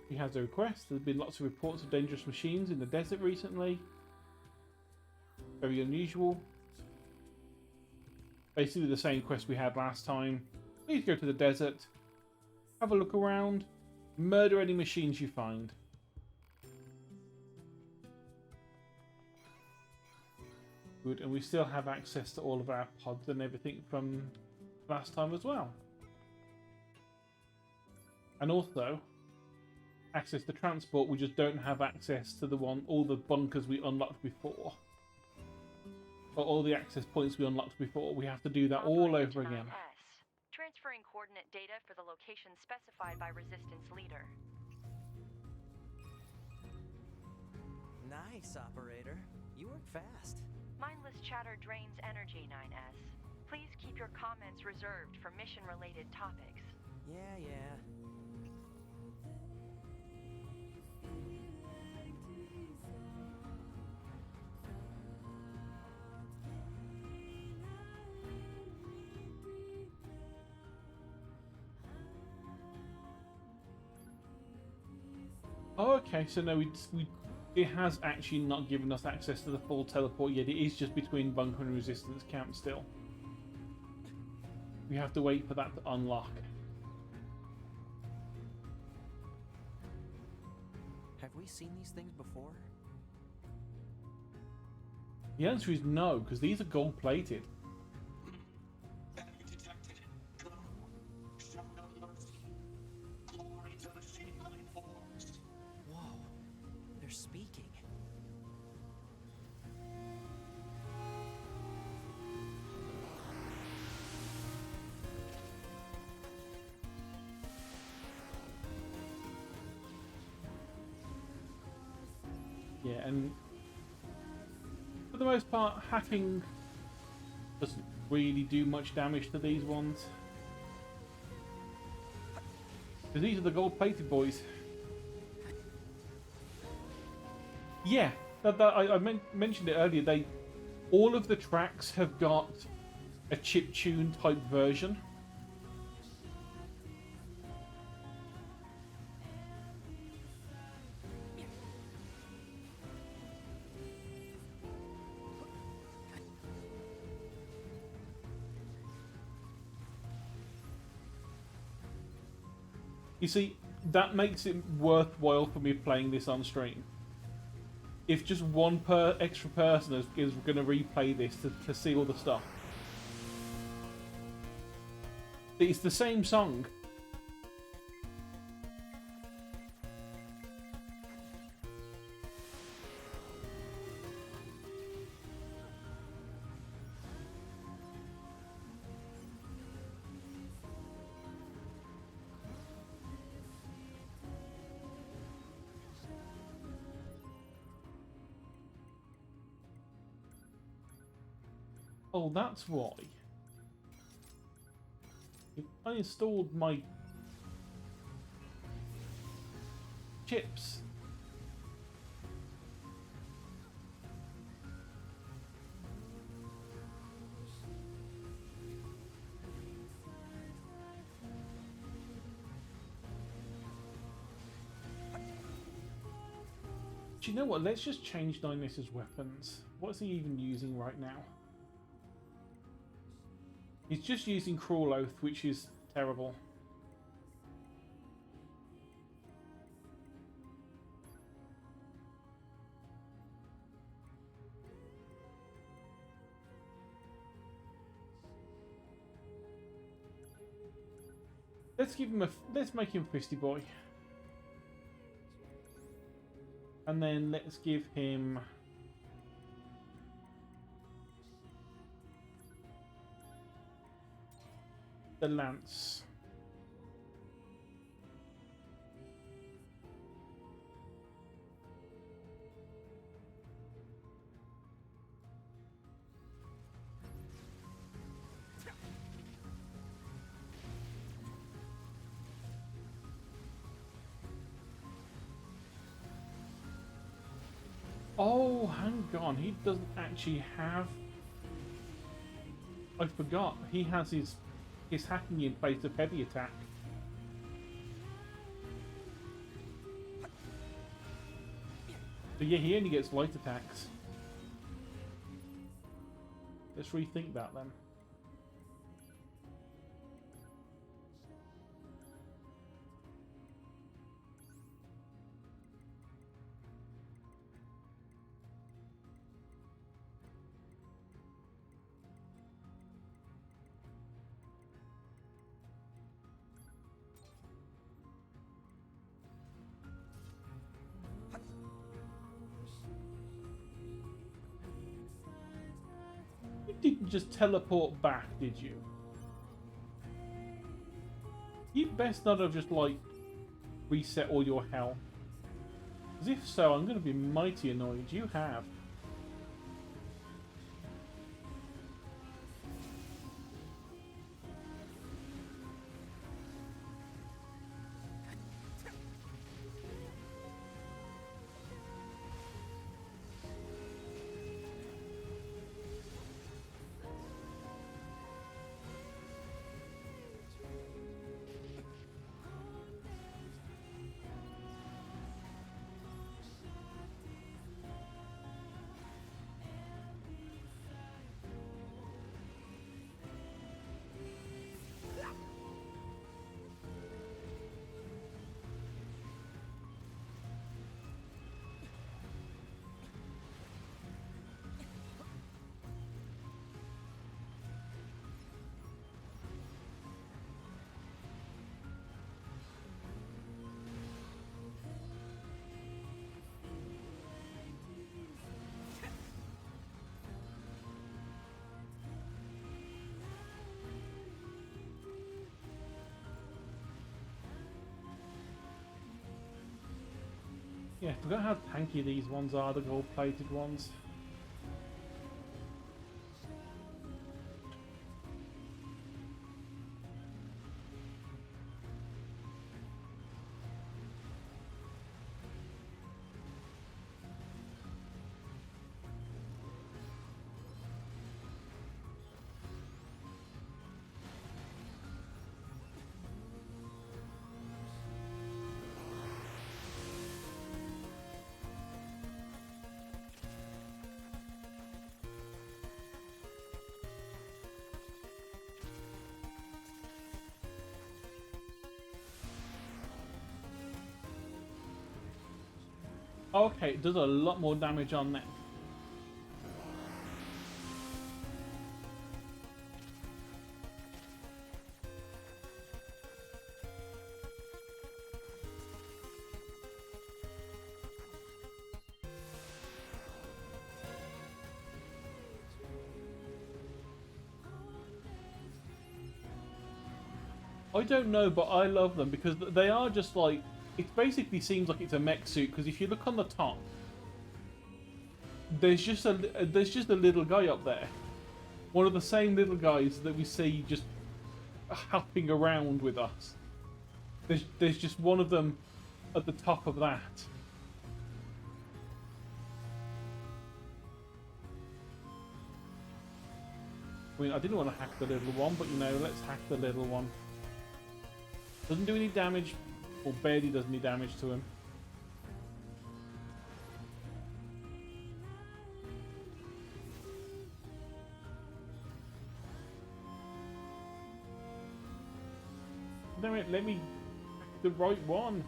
He has a request. There's been lots of reports of dangerous machines in the desert recently. Very unusual. Basically the same quest we had last time. Please go to the desert. Have a look around. Murder any machines you find. Good, and we still have access to all of our pods and everything from last time as well. And also, access to transport, we just don't have access to all the bunkers we unlocked before. Or all the access points we unlocked before. We have to do that all over again. Transferring coordinate data for the location specified by Resistance Leader. Nice, operator. You work fast. Mindless chatter drains energy, 9S. Please keep your comments reserved for mission-related topics. Yeah. Oh, okay, so no, it has actually not given us access to the full teleport yet. It is just between bunker and resistance camp still. We have to wait for that to unlock. Have we seen these things before? The answer is no, because these are gold plated. Whoa, they're speaking. Yeah, and for the most part, hacking doesn't really do much damage to these ones. Because these are the gold-plated boys. Yeah, I mentioned it earlier. All of the tracks have got a chiptune type version. You see, that makes it worthwhile for me playing this on stream. If just one extra person is going to replay this to see all the stuff. It's the same song. Oh, that's why. If I installed my chips. Do you know what? Let's just change Dynamis' weapons. What is he even using right now? He's just using Cruel Oath, which is terrible. Let's make him Fisty Boy. And then let's give him the lance. Oh, hang on. He doesn't actually have... I forgot. He has his hacking in place of heavy attack. So yeah, he only gets light attacks. Let's rethink that then. You didn't just teleport back, did you? You'd best not have just, like, reset all your health. Because if so, I'm going to be mighty annoyed. You have. Yeah, I forgot how tanky these ones are, the gold-plated ones. Okay, it does a lot more damage on that. I don't know, but I love them because they are just like... It basically seems like it's a mech suit, because if you look on the top, there's just a little guy up there. One of the same little guys that we see just hopping around with us. There's just one of them at the top of that. I mean, I didn't want to hack the little one, but you know, let's hack the little one. Doesn't do any damage, or barely does any damage to him. Damn it, let me hack the right one.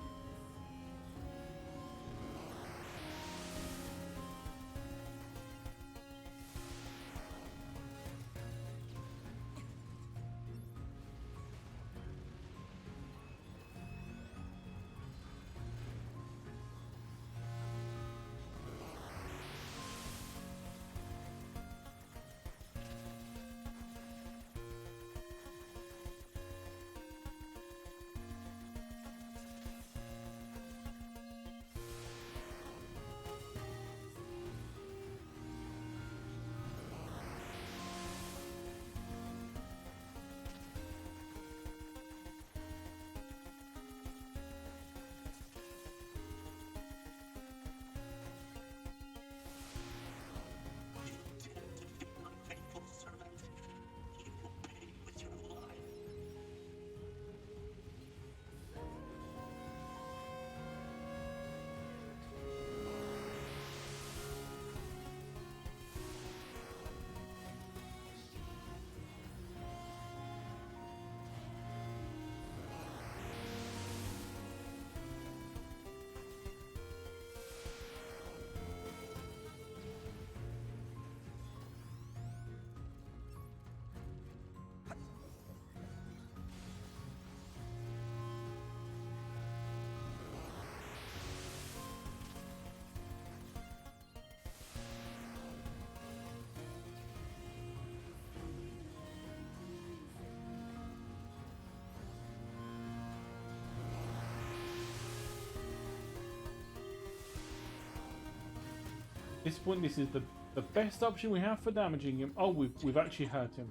this point, this is the best option we have for damaging him. Oh, we've actually hurt him.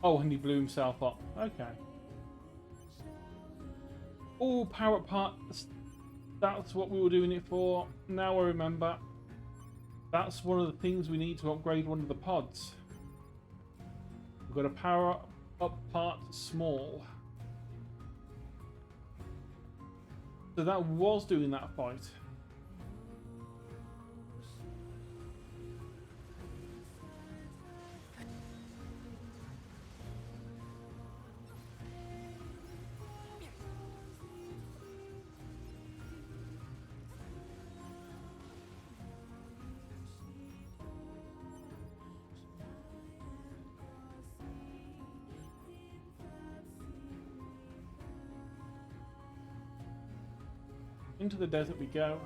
Oh, and he blew himself up. Okay. Oh, power up part. That's what we were doing it for. Now I remember. That's one of the things we need to upgrade one of the pods. We've got a power up part small. So that was doing that fight. Into the desert we go.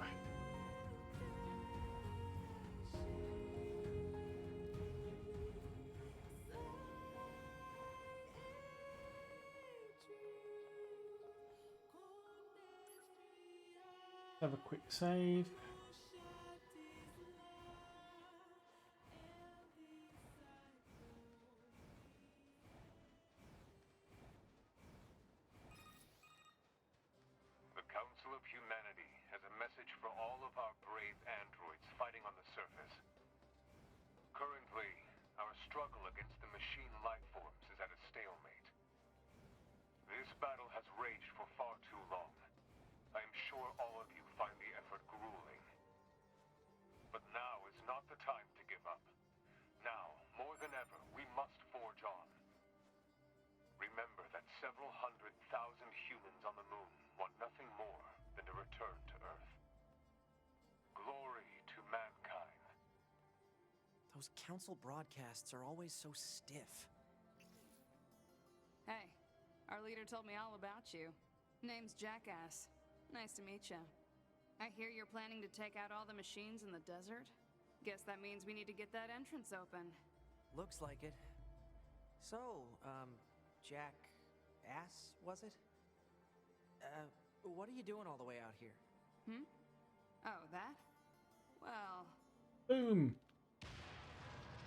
Have a quick save. The Council of Humanity has a message for all of our brave androids fighting on the surface. Currently, our struggle against the machine lifeforms is at a stalemate. This battle has raged for far too long. I am sure all of you find the effort grueling. But now is not the time to give up. Now, more than ever, we must forge on. Remember that several 100,000 humans on the moon want nothing more than to return to Earth. Glory to mankind. Those council broadcasts are always so stiff. Hey, our leader told me all about you. Name's Jackass. Nice to meet you. I hear you're planning to take out all the machines in the desert? Guess that means we need to get that entrance open. Looks like it. So, Jackass, was it? What are you doing all the way out here? Oh, that? Well... Boom!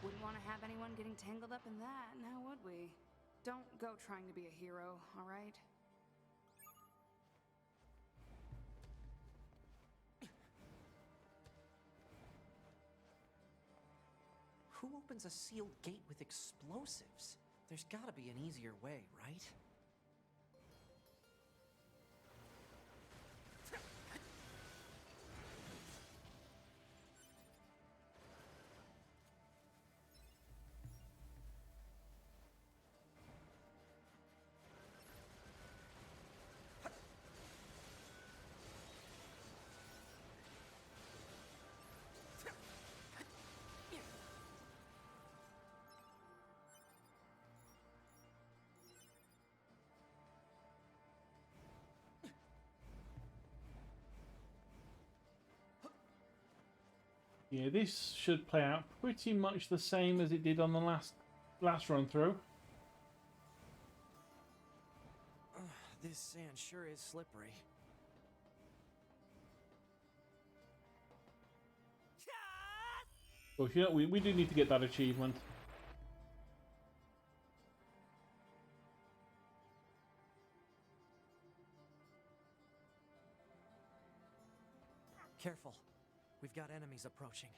Wouldn't want to have anyone getting tangled up in that, now would we? Don't go trying to be a hero, alright? Who opens a sealed gate with explosives? There's gotta be an easier way, right? Yeah, this should play out pretty much the same as it did on the last run through. This sand sure is slippery. Well, you know, we do need to get that achievement. Careful. We've got enemies approaching.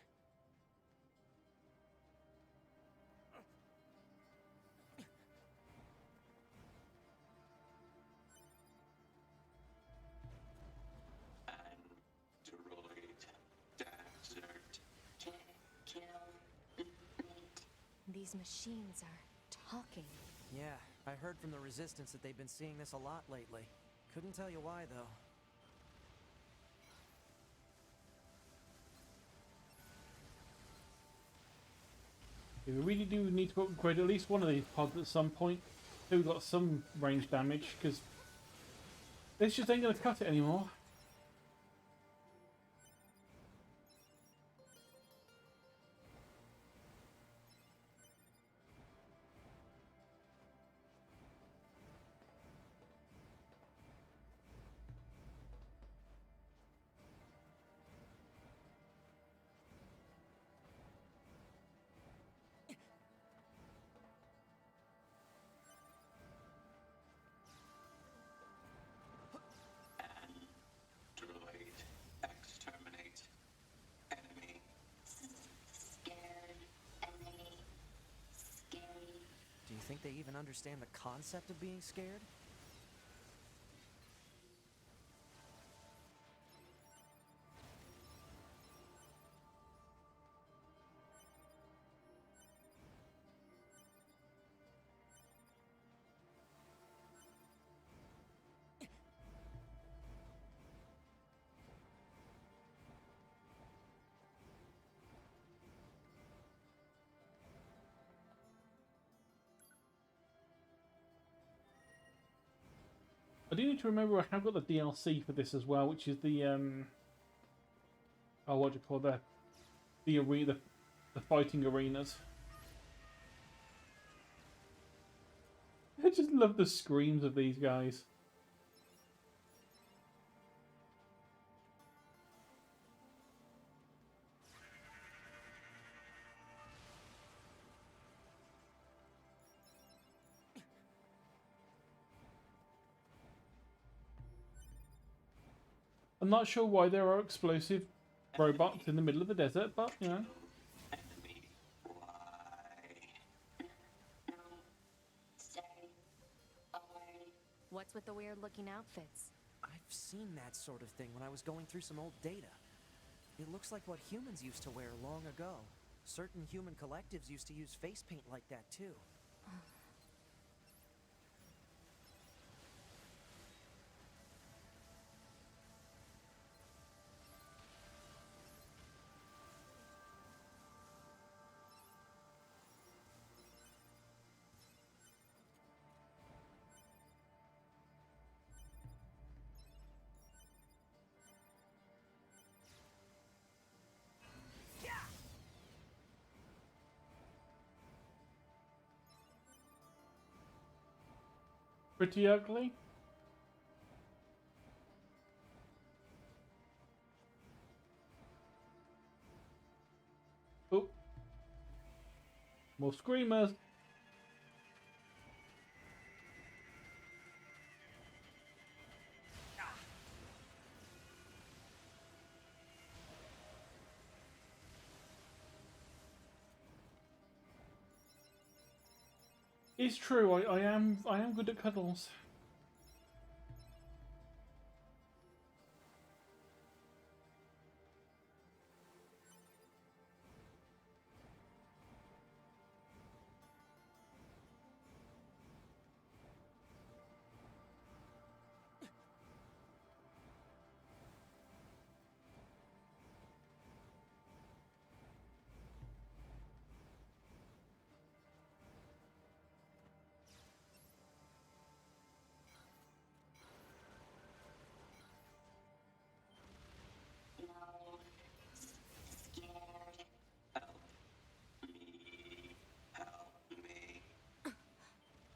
These machines are talking. Yeah, I heard from the Resistance that they've been seeing this a lot lately. Couldn't tell you why, though. We really do need to upgrade at least one of these pods at some point. So we've got some range damage, because this just ain't going to cut it anymore. think they even understand the concept of being scared? I do need to remember I have got the DLC for this as well, which is the oh, what do you call that? The arena, the fighting arenas. I just love the screams of these guys. I'm not sure why there are explosive robots in the middle of the desert, but you know. What's with the weird-looking outfits? I've seen that sort of thing when I was going through some old data. It looks like what humans used to wear long ago. Certain human collectives used to use face paint like that too. Pretty ugly. Oh. More screamers. It's true, I am good at cuddles.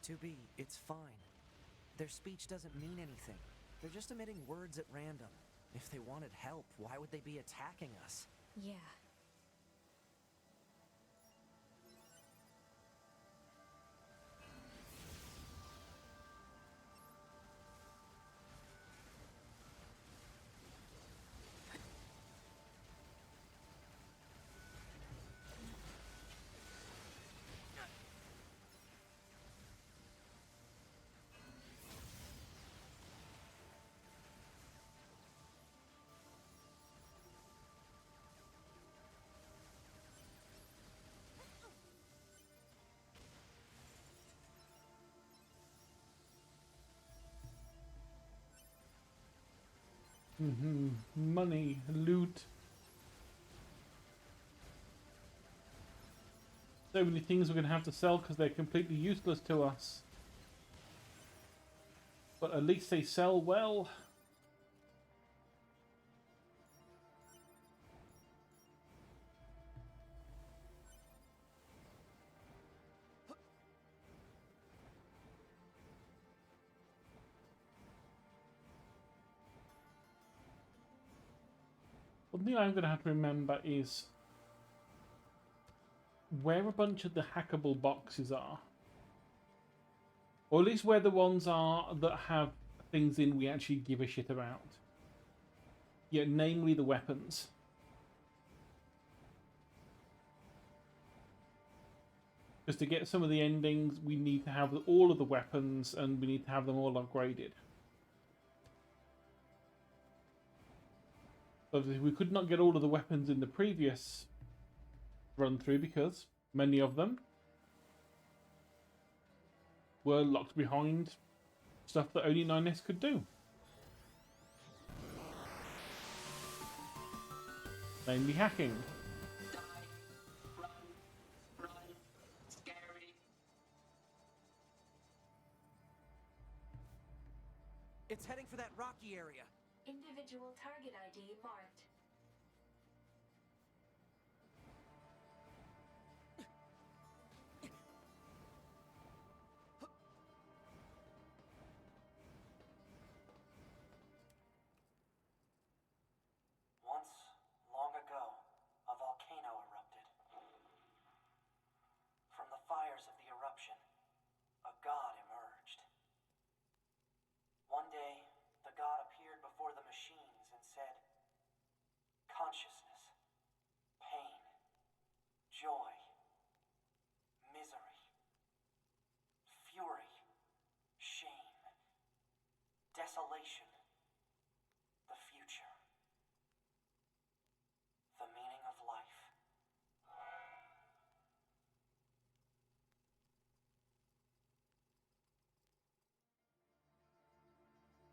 To be, it's fine. Their speech doesn't mean anything. They're just emitting words at random. If they wanted help, why would they be attacking us? Yeah. Money, loot. So many things we're going to have to sell because they're completely useless to us. But at least they sell well. One thing I'm going to have to remember is where a bunch of the hackable boxes are. Or at least where the ones are that have things in we actually give a shit about. Yeah, namely the weapons. Because to get some of the endings, we need to have all of the weapons, and we need to have them all upgraded. Obviously, we could not get all of the weapons in the previous run through because many of them were locked behind stuff that only 9S could do. Namely hacking. It's heading for that rocky area. Individual target ID marked. Once, long ago, a volcano erupted. From the fires of the eruption, a god emerged. One day, the god appeared before the machines and said, "Consciousness, pain, joy, misery, fury, shame, desolation, the future, the meaning of life."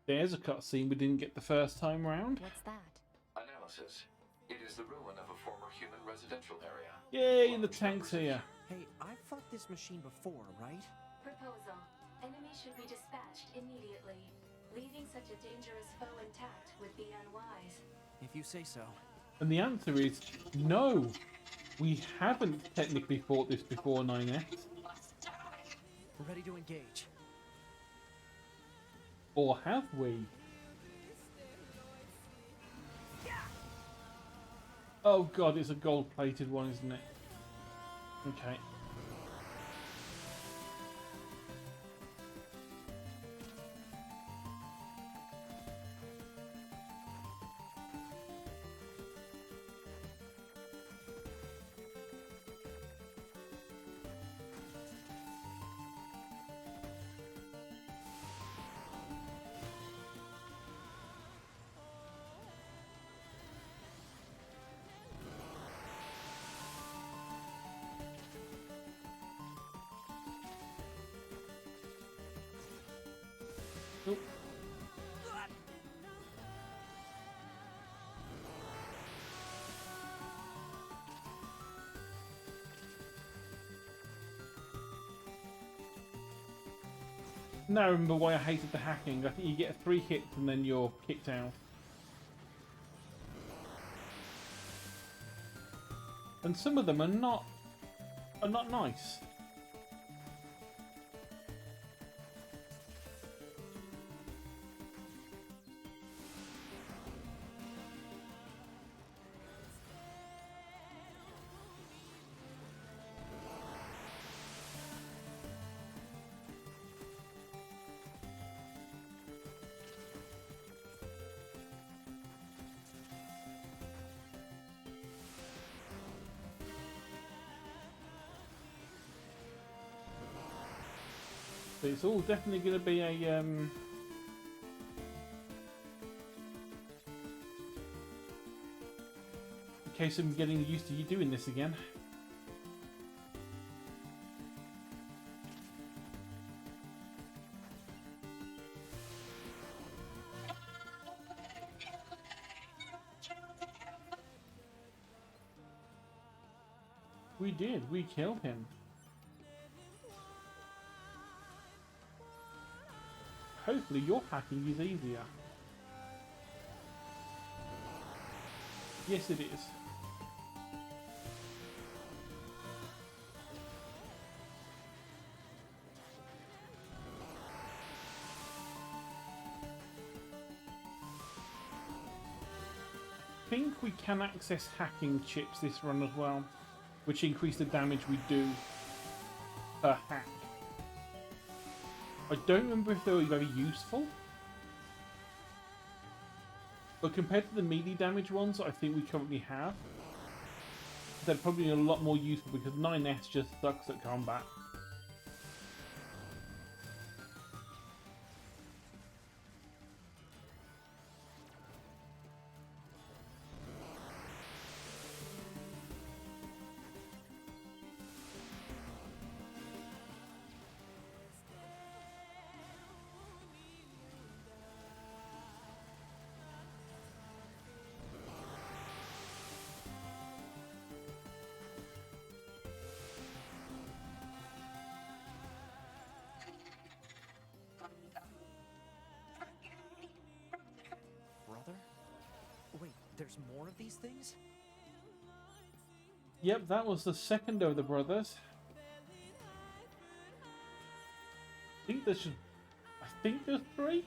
There's a cutscene we didn't get the first time round. What's that? Analysis. It is the ruin of a former human residential area. Yay, the tank's here. Hey, I've fought this machine before, right? Proposal. Enemy should be dispatched immediately. Leaving such a dangerous foe intact would be unwise. If you say so. And the answer is no. We haven't technically fought this before, 9S. We're ready to engage. Or have we? Oh god, it's a gold-plated one, isn't it? Okay. Oop. Now I remember why I hated the hacking. I think you get 3 hits and then you're kicked out. And some of them are not nice. So it's all definitely going to be a case of getting used to you doing this again. We did. We killed him. Hopefully your hacking is easier. Yes, it is. I think we can access hacking chips this run as well, which increase the damage we do per hack. I don't remember if they were very useful, but compared to the melee damage ones I think we currently have, they're probably a lot more useful because 9S just sucks at combat. Brother? Wait, there's more of these things? Yep, that was the second of the brothers. I think there's 3.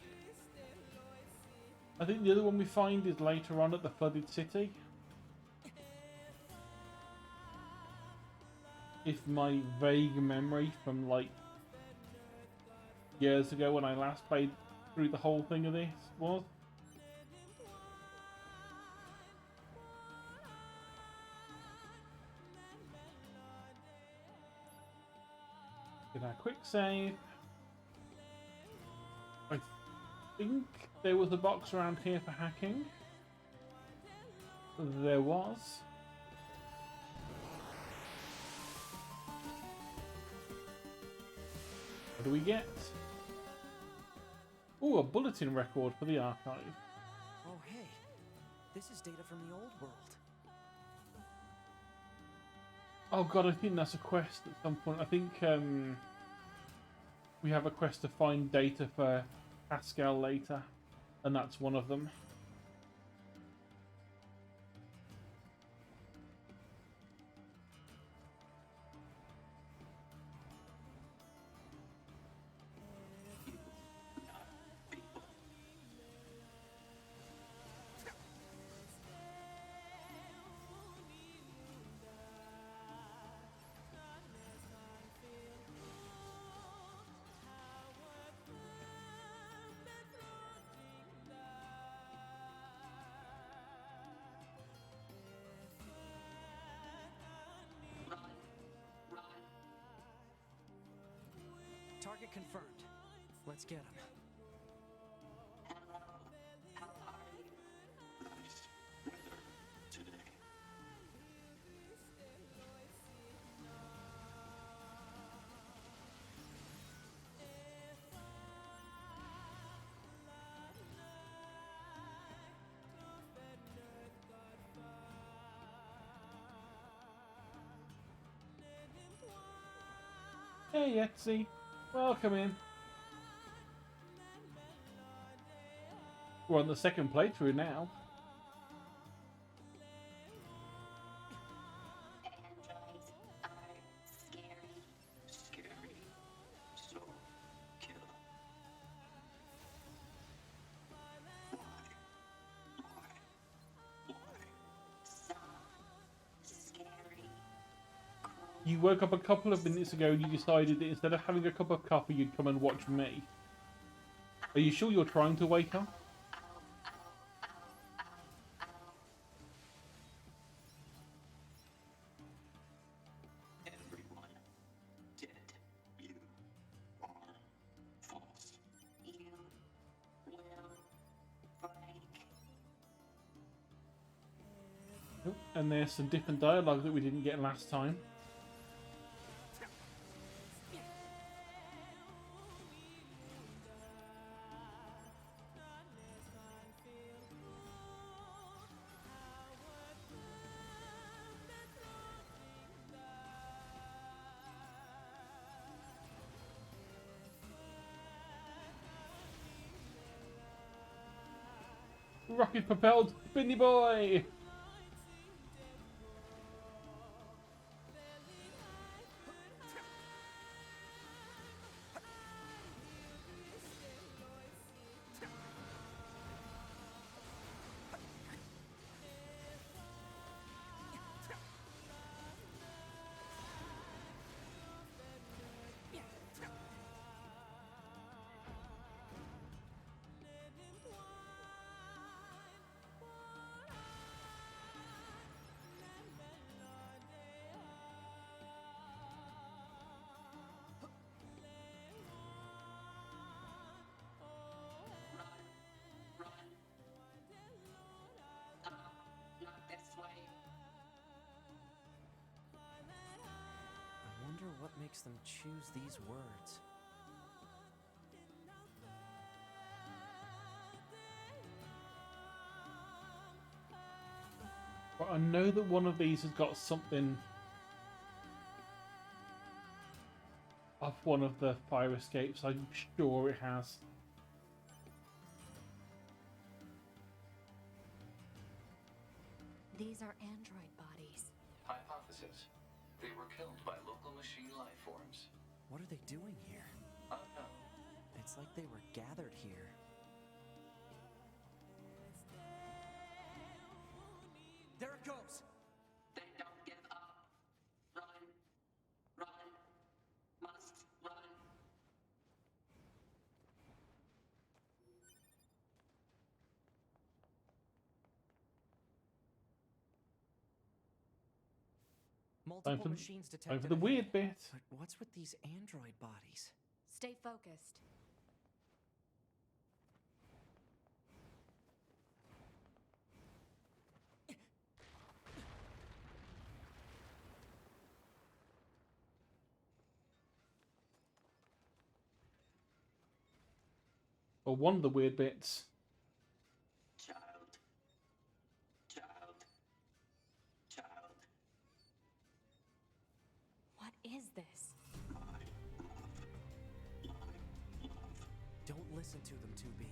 I think the other one we find is later on at the flooded city. If my vague memory from like years ago when I last played through the whole thing of this was. Get our quick save. I think there was a box around here for hacking. There was. What do we get? Oh, a bulletin record for the archive. Oh, hey. This is data from the old world. Oh god, I think that's a quest at some point. I think we have a quest to find data for Pascal later, and that's one of them. Target confirmed. Let's get him. Hey Etsy, welcome in. We're on the second playthrough now. Androids are scary, so kill. Why? So scary. You woke up a couple of minutes ago and you decided that instead of having a cup of coffee, you'd come and watch me. Are you sure you're trying to wake up? Everyone dead. You are false. You will break. Oh, and there's some different dialogue that we didn't get last time. Rocket propelled Spinny Boy! what makes them choose these words. But I know that one of these has got something of one of the fire escapes. I'm sure it has. These are android bodies. Hypothesis. They were killed by local machine life forms. What are they doing here? Unknown. It's like they were gathered here. There it goes! They don't give up. Run. Run. Must run. Multiple machines detected Time for the ahead. weird bit. But what's with these android bodies? Stay focused. Or one of the weird bits. Child. Child. Child. What is this? My love. My love. Don't listen to them, 2B.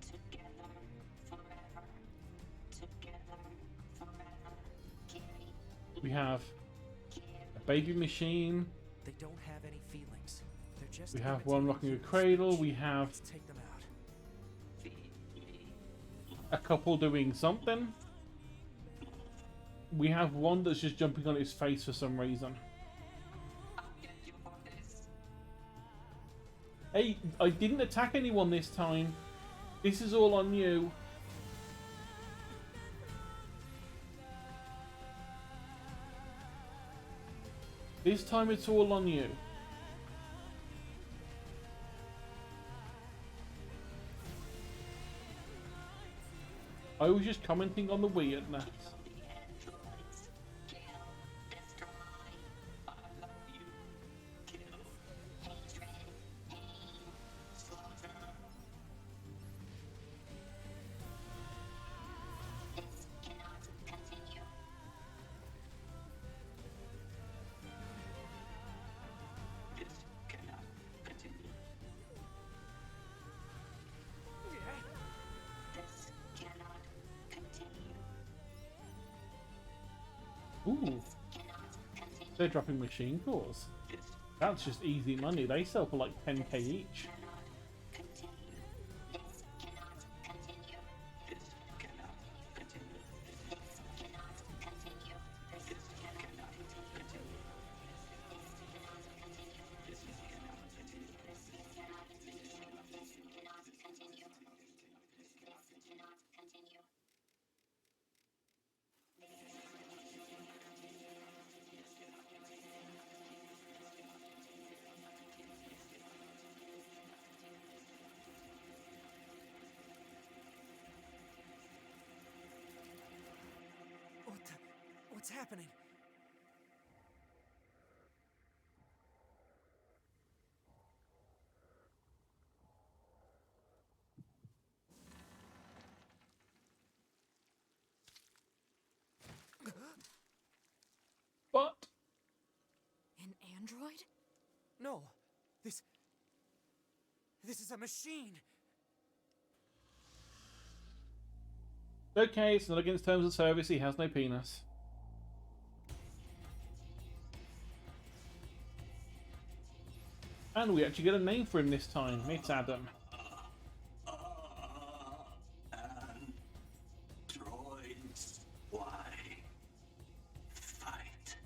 Together forever. Together forever. Carry. We have Carry. a baby machine. They don't have any feelings. They're just We have one rocking a imitating cradle. humans. We have Let's take them out. Feed me. a couple doing something. We have one that's just jumping on his face for some reason. I'll get you for this. Hey, I didn't attack anyone this time. This is all on you. This time it's all on you. I was just commenting on the weirdness. The androids. Kill. Destroy. I love you. Kill. Hatred. Pain. Slaughter. This cannot continue. This cannot continue. This cannot continue. Ooh, Cannot continue. they're dropping machine cores. This That's just easy money. They sell for like 10k each. cannot continue. This cannot continue. This cannot continue. This cannot continue. This cannot continue. This cannot continue. This cannot continue. This cannot continue. This cannot continue. This cannot continue. What's happening? But An android? No. This is a machine. okay, it's not against terms of service. He has no penis. And we actually get a name for him this time. It's Adam. Androids. Why? Fight.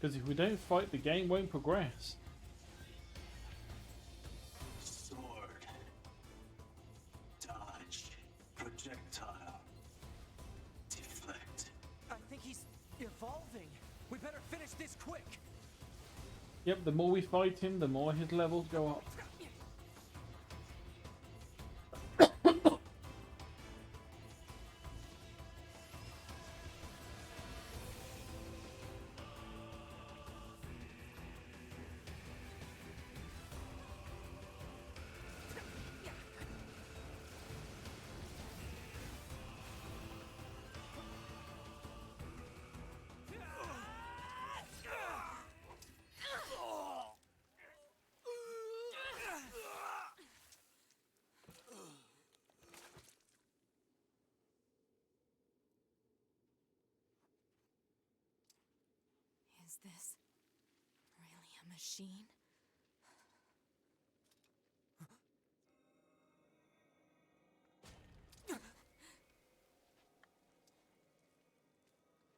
Because if we don't fight, the game won't progress. Sword. Dodge. Projectile. Deflect. I think he's evolving. We better finish this quick. Yep, the more we fight him, the more his levels go up. Is this really a machine?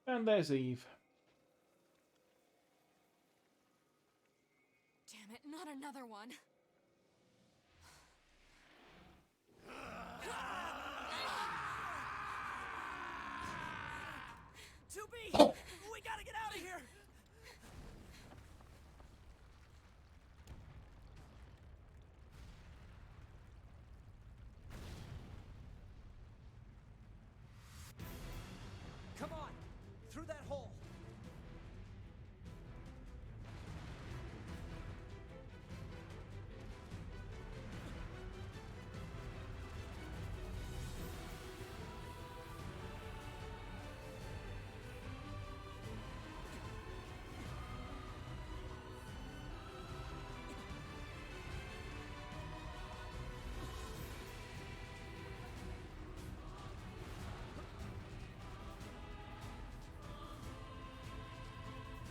And there's Eve. Damn it, not another one. 2B! We gotta get out of here! Come on! Through that hole!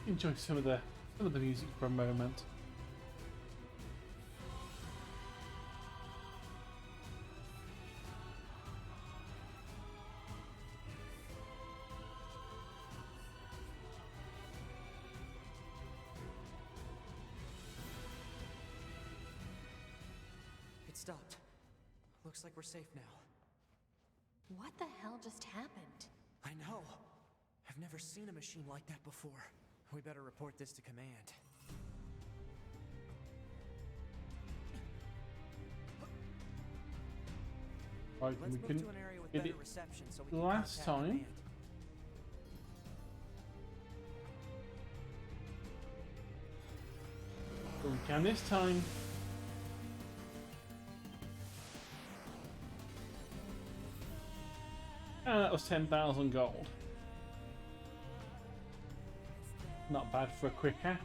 Enjoy some of the music for a moment. It stopped. Looks like we're safe now. What the hell just happened? I know. I've never seen a machine like that before. We better report this to command. Right, Let's we move can to an area with did better it reception so we can last contact time. command. But we can this time. And that was 10,000 gold. Not bad for a quick hack.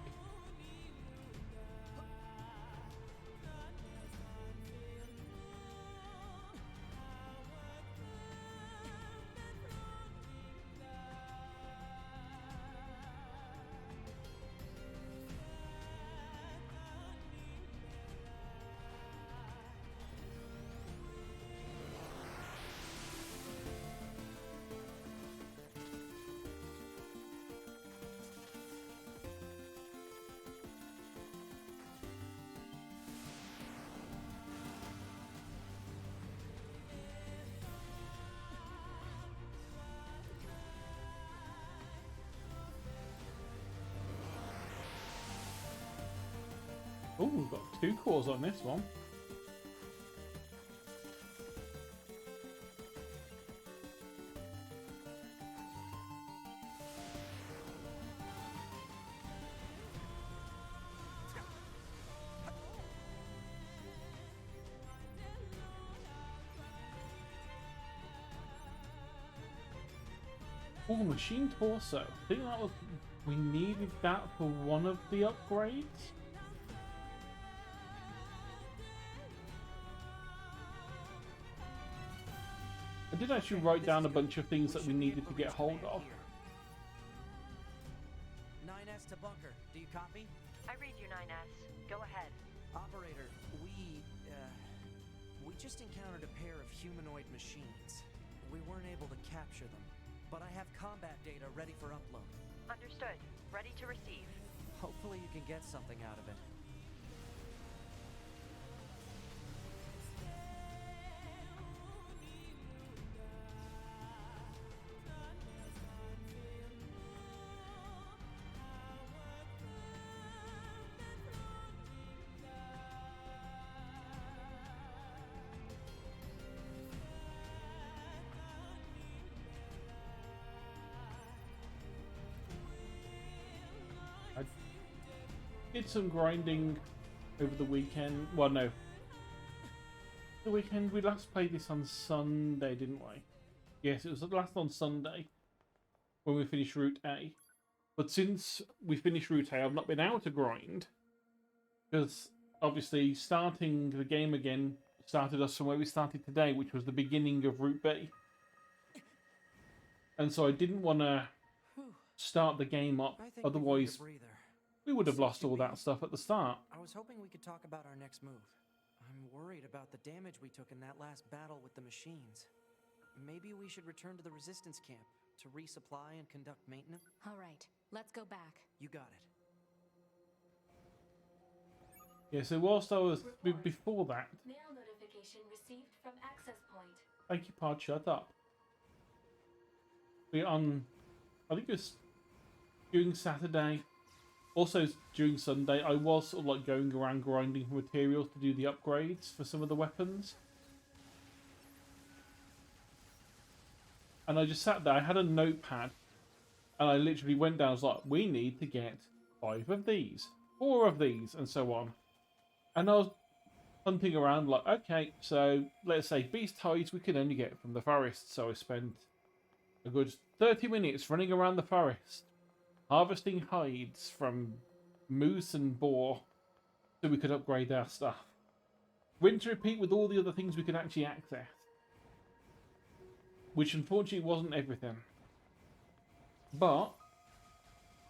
Oh, we've got 2 cores on this one. Oh, machine torso. I think that was, we needed that for one of the upgrades. I did actually write down a bunch of things that we needed to get hold of. 9S to bunker. Do you copy? I read you, 9S. Go ahead. Operator, we just encountered a pair of humanoid machines. We weren't able to capture them, but I have combat data ready for upload. Understood. Ready to receive. Hopefully you can get something out of it. I did some grinding over the weekend. Well, no. The weekend, we last played this on Sunday, didn't we? Yes, it was last on Sunday when we finished Route A. But since we finished Route A, I've not been able to grind. Because, obviously, starting the game again started us from where we started today, which was the beginning of Route B. And so I didn't want to start the game up. I think Otherwise, we need a breather. we would have lost all CQB, that stuff at the start. I was hoping we could talk about our next move. I'm worried about the damage we took in that last battle with the machines. Maybe we should return to the resistance camp to resupply and conduct maintenance? All right, let's go back. You got it. Yeah, so whilst I was... before that... Mail notification received from access point. Thank you, Pod, shut up. We on... I think it was during Saturday, also during Sunday, I was sort of like going around grinding for materials to do the upgrades for some of the weapons. And I just sat there, I had a notepad, and I literally went down, I was like, we need to get 5 of these, 4 of these, and so on. And I was hunting around like, okay, so let's say beast hides we can only get from the forest. So I spent a good 30 minutes running around the forest, harvesting hides from moose and boar, so we could upgrade our stuff. Rinse and repeat with all the other things we could actually access. Which unfortunately wasn't everything. But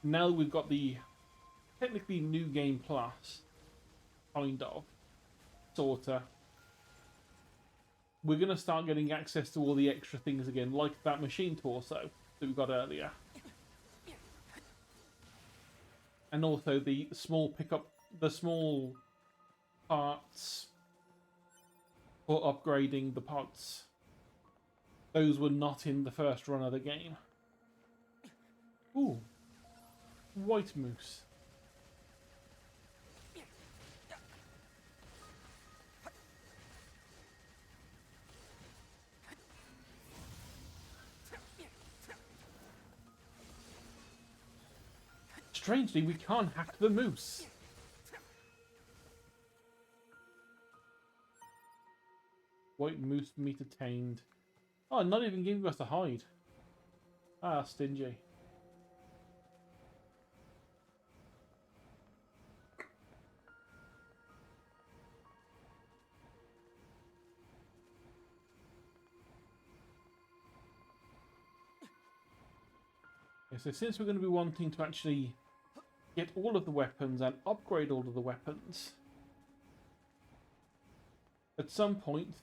now that we've got the technically new game plus, kind of, sorta, we're going to start getting access to all the extra things again, like that machine torso that we got earlier. And also the small the small parts for upgrading the pods. Those were not in the first run of the game. Ooh. White moose. Strangely, we can't hack the moose. White moose meat attained. Oh, not even giving us a hide. Ah, stingy. Okay, so since we're going to be wanting to actually get all of the weapons and upgrade all of the weapons, at some point,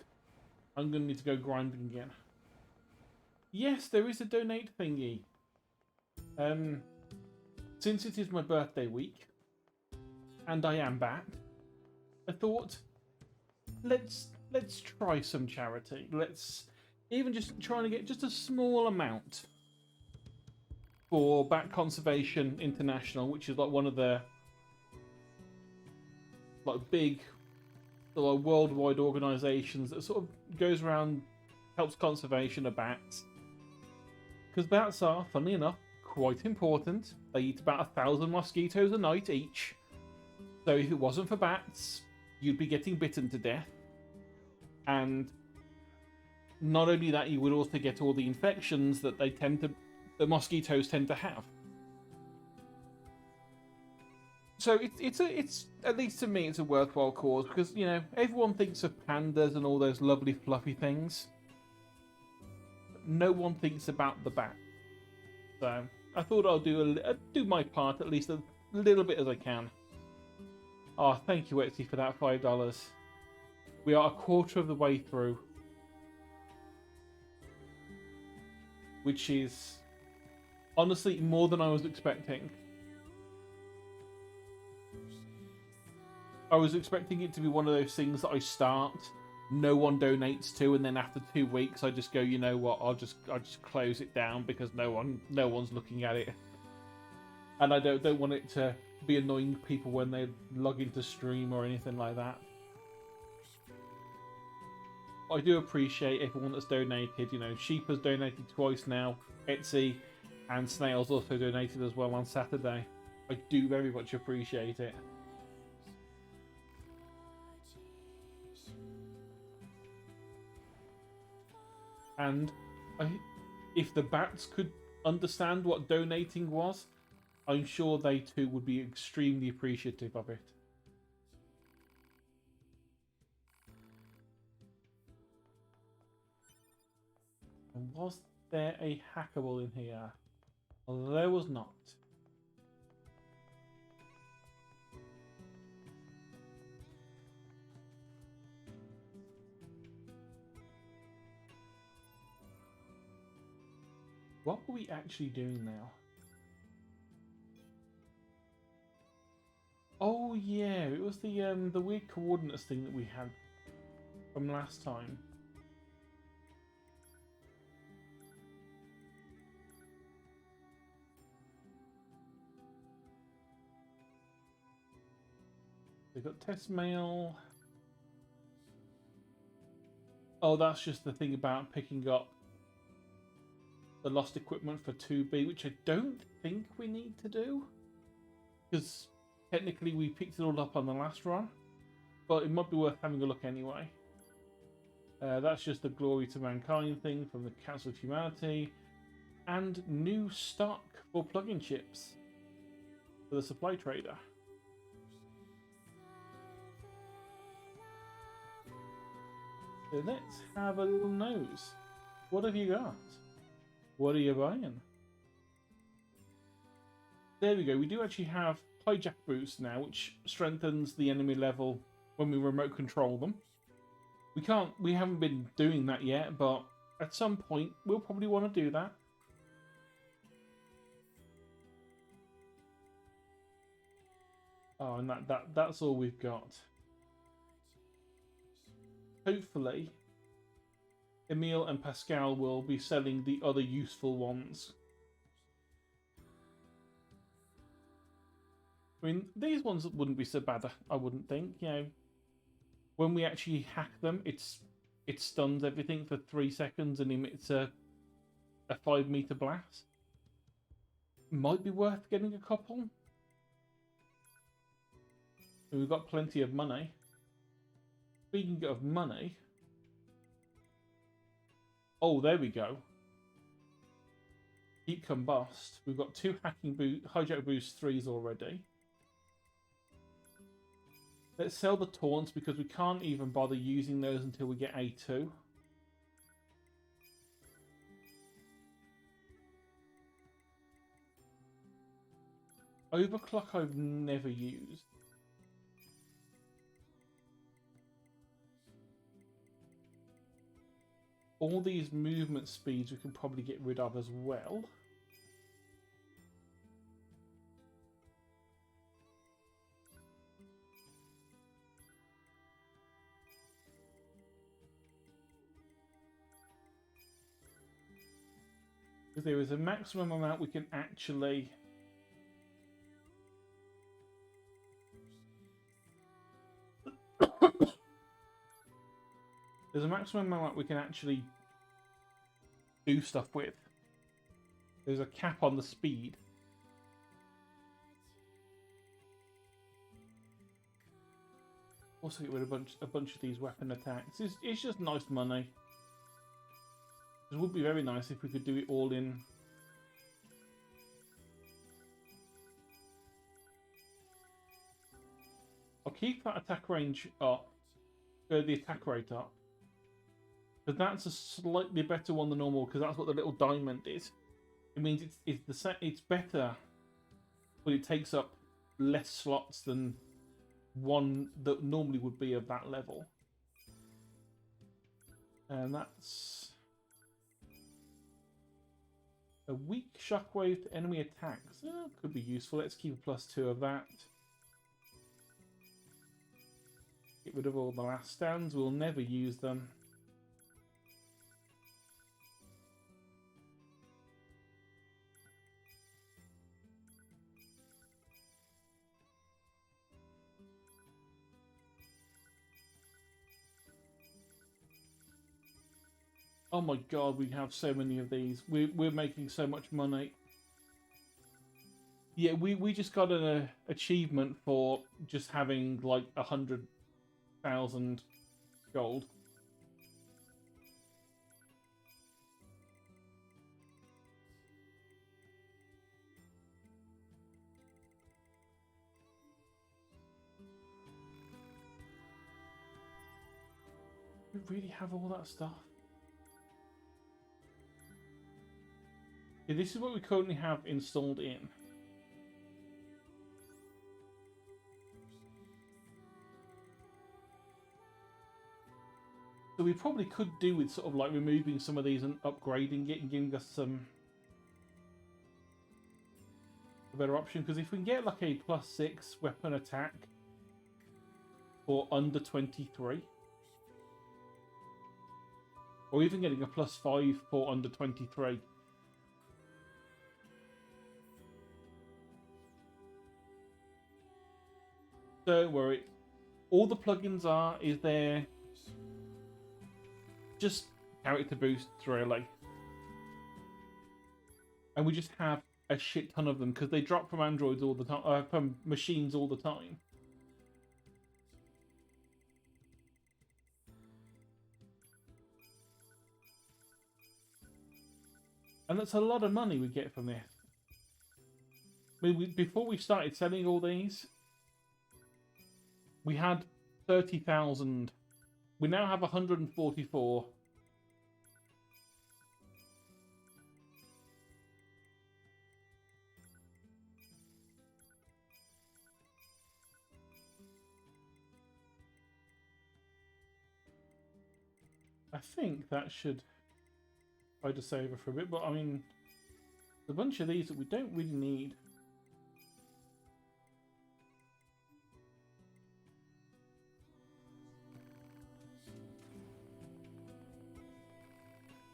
I'm going to need to go grinding again. Yes, there is a donate thingy. Since it is my birthday week, and I am back, I thought, let's try some charity. Let's even just try to get just a small amount for Bat Conservation International, which is like one of the like big like worldwide organisations that sort of goes around, helps conservation of bats. Because bats are, funnily enough, quite important. They eat about 1,000 mosquitoes a night each. So if it wasn't for bats, you'd be getting bitten to death. And not only that, you would also get all the infections that the mosquitoes tend to have. So it's at least to me, it's a worthwhile cause, because, you know, everyone thinks of pandas and all those lovely fluffy things. But no one thinks about the bat. So I thought I'll do my part, at least a little bit as I can. Oh, thank you, Etsy, for that $5. We are a quarter of the way through, which is honestly more than I was expecting. I was expecting it to be one of those things that I start, no one donates to, and then after 2 weeks I just go, you know what, I'll just close it down because no one's looking at it. And I don't want it to be annoying people when they log into stream or anything like that. I do appreciate everyone that's donated. You know, Sheep has donated twice now, Etsy, and Snails also donated as well on Saturday. I do very much appreciate it. And if the bats could understand what donating was, I'm sure they too would be extremely appreciative of it. And was there a hackable in here? Well, there was not. What were we actually doing now? Oh yeah, it was the weird coordinates thing that we had from last time. We've got test mail. Oh, that's just the thing about picking up the lost equipment for 2B, which I don't think we need to do. Because technically we picked it all up on the last run. But it might be worth having a look anyway. That's just the Glory to Mankind thing from the Council of Humanity. And new stock for plug-in chips for the supply trader. So let's have a little nose. What have you got? What are you buying? There we go. We do actually have hijack boost now, which strengthens the enemy level when we remote control them. We haven't been doing that yet, but at some point we'll probably want to do that. Oh, and that's all we've got. Hopefully, Emile and Pascal will be selling the other useful ones. I mean, these ones wouldn't be so bad, I wouldn't think. You know, when we actually hack them, it stuns everything for 3 seconds and emits a 5-meter blast. Might be worth getting a couple. We've got plenty of money. Speaking of money, oh, there we go. Keep combust. We've got 2 hijack boost 3s already. Let's sell the taunts because we can't even bother using those until we get A2. Overclock I've never used. All these movement speeds we can probably get rid of as well. Because there is a maximum amount we can actually... There's a maximum amount we can actually do stuff with. There's a cap on the speed. Also get rid of a bunch of these weapon attacks. It's just nice money. It would be very nice if we could do it all in. I'll keep that attack range up. The attack rate up. But that's a slightly better one than normal because that's what the little diamond is. It means it's better, but it takes up less slots than one that normally would be of that level. And that's a weak shockwave to enemy attacks. Could be useful. Let's keep a +2 of that. Get rid of all the last stands. We'll never use them. Oh my god, we have so many of these. We're making so much money. Yeah, we just got an achievement for just having like 100,000 gold. We really have all that stuff. Okay, this is what we currently have installed in. So we probably could do with sort of like removing some of these and upgrading it and giving us a better option. Because if we can get like a +6 weapon attack for under 23, or even getting a +5 for under 23. Don't worry. All the plugins is there just character boosts really. And we just have a shit ton of them because they drop from androids all the time, from machines all the time. And that's a lot of money we get from this. I mean, before we started selling all these, we had 30,000. We now have 144. I think that should try to save her for a bit, but I mean, there's a bunch of these that we don't really need.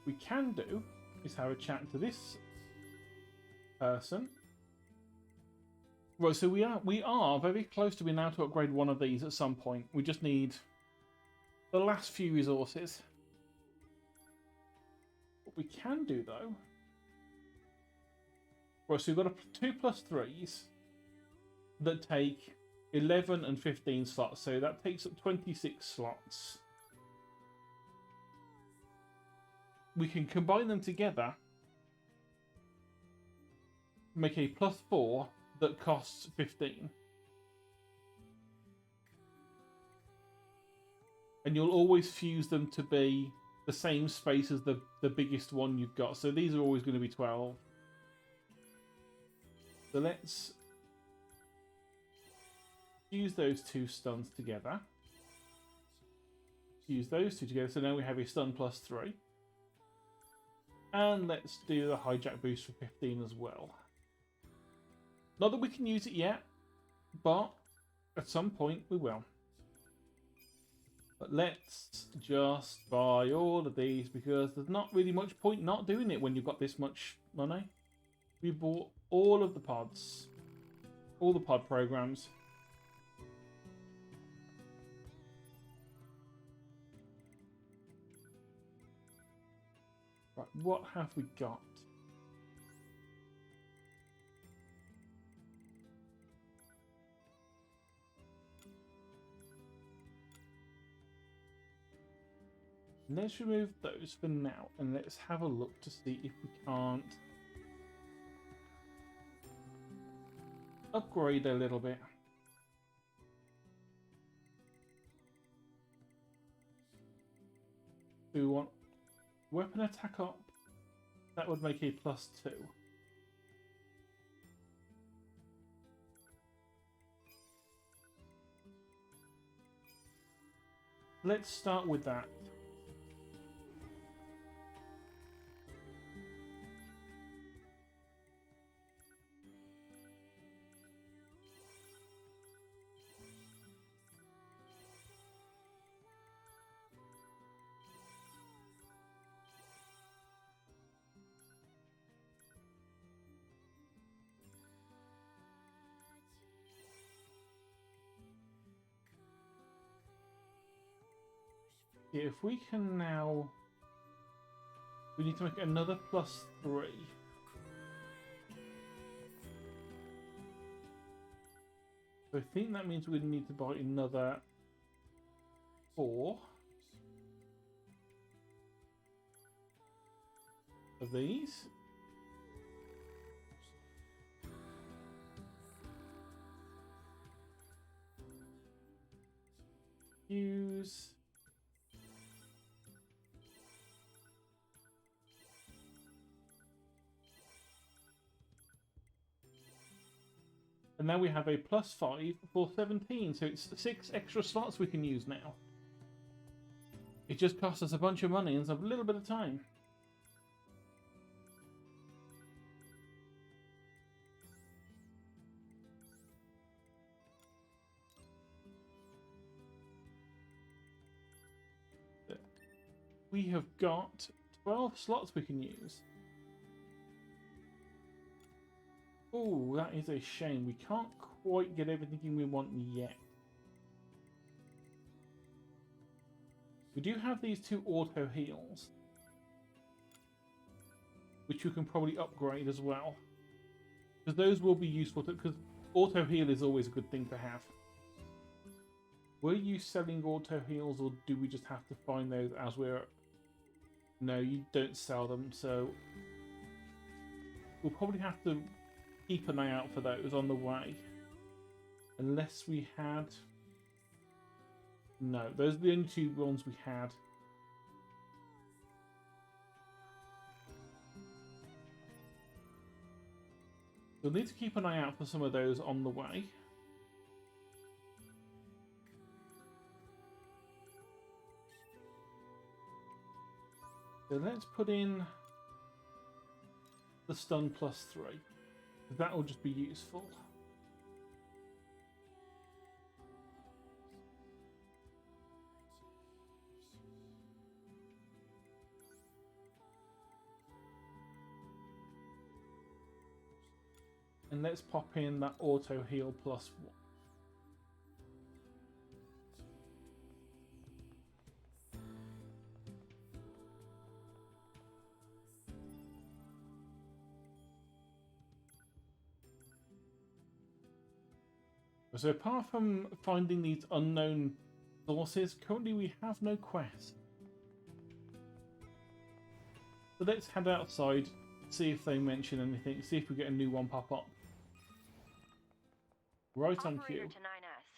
We can do is have a chat to this person. Right, so we are very close to being able to upgrade one of these at some point. We just need the last few resources. What we can do though. Right, so we've got 2 +3s that take 11 and 15 slots, so that takes up 26 slots. We can combine them together, make a +4 that costs 15. And you'll always fuse them to be the same space as the biggest one you've got. So these are always going to be 12. So let's use those 2 stuns together. Use those 2 together. So now we have a stun +3. And let's do the hijack boost for 15 as well. Not that we can use it yet, but at some point we will. But let's just buy all of these because there's not really much point not doing it when you've got this much money. We bought all of the pods, all the pod programs. Right, what have we got? Let's remove those for now and let's have a look to see if we can't upgrade a little bit. We want weapon attack up. That would make a +2. Let's start with that. Yeah, if we can now... We need to make another +3. So I think that means we need to buy another 4 of these. Use... And now we have a +5 for 17, so it's 6 extra slots we can use now. It just costs us a bunch of money and a little bit of time. We have got 12 slots we can use. Oh, that is a shame. We can't quite get everything we want yet. We do have these 2 auto heals, which you can probably upgrade as well, because those will be useful. Because auto heal is always a good thing to have. Were you selling auto heals, or do we just have to find those as we're... No, you don't sell them, so we'll probably have to keep an eye out for those on the way. Unless we had... No, those are the only 2 ones we had. We'll need to keep an eye out for some of those on the way. So let's put in the stun +3. That will just be useful. And let's pop in that auto heal +1. So apart from finding these unknown sources, currently we have no quest. So let's head outside, see if they mention anything, see if we get a new one pop up. Right on cue. Operator to 9S.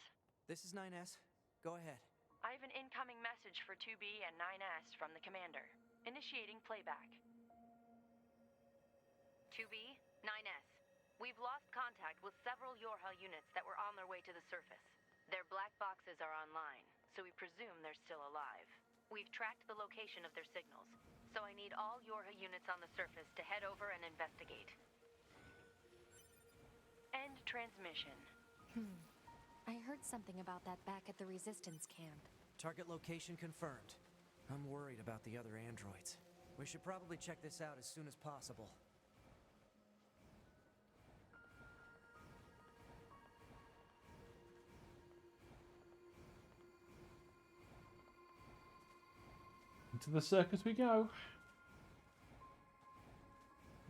This is 9S. Go ahead. I have an incoming message for 2B and 9S from the commander. Initiating playback. 2B, 9S. We've lost contact with several Yorha units that were on their way to the surface. Their black boxes are online, so we presume they're still alive. We've tracked the location of their signals, so I need all Yorha units on the surface to head over and investigate. End transmission. I heard something about that back at the resistance camp. Target location confirmed. I'm worried about the other androids. We should probably check this out as soon as possible. Into the circus we go.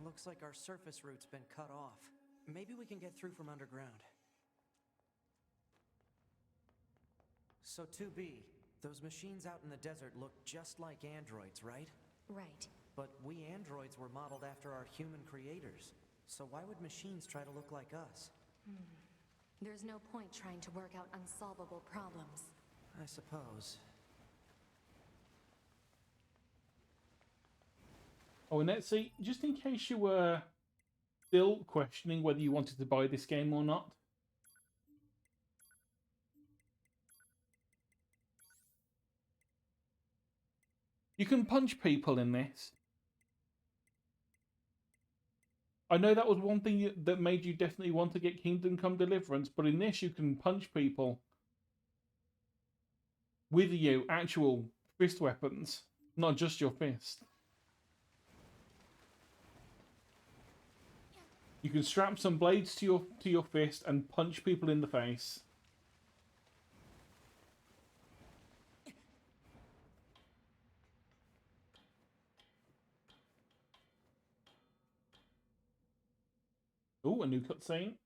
Looks like our surface route's been cut off. Maybe we can get through from underground. So 2B, those machines out in the desert look just like androids, right? Right. But we androids were modeled after our human creators. So why would machines try to look like us? There's no point trying to work out unsolvable problems. I suppose. Oh, and let's see, just in case you were still questioning whether you wanted to buy this game or not. You can punch people in this. I know that was one thing that made you definitely want to get Kingdom Come Deliverance, but in this you can punch people with you, actual fist weapons, not just your fist. You can strap some blades to your fist and punch people in the face. Oh, a new cutscene.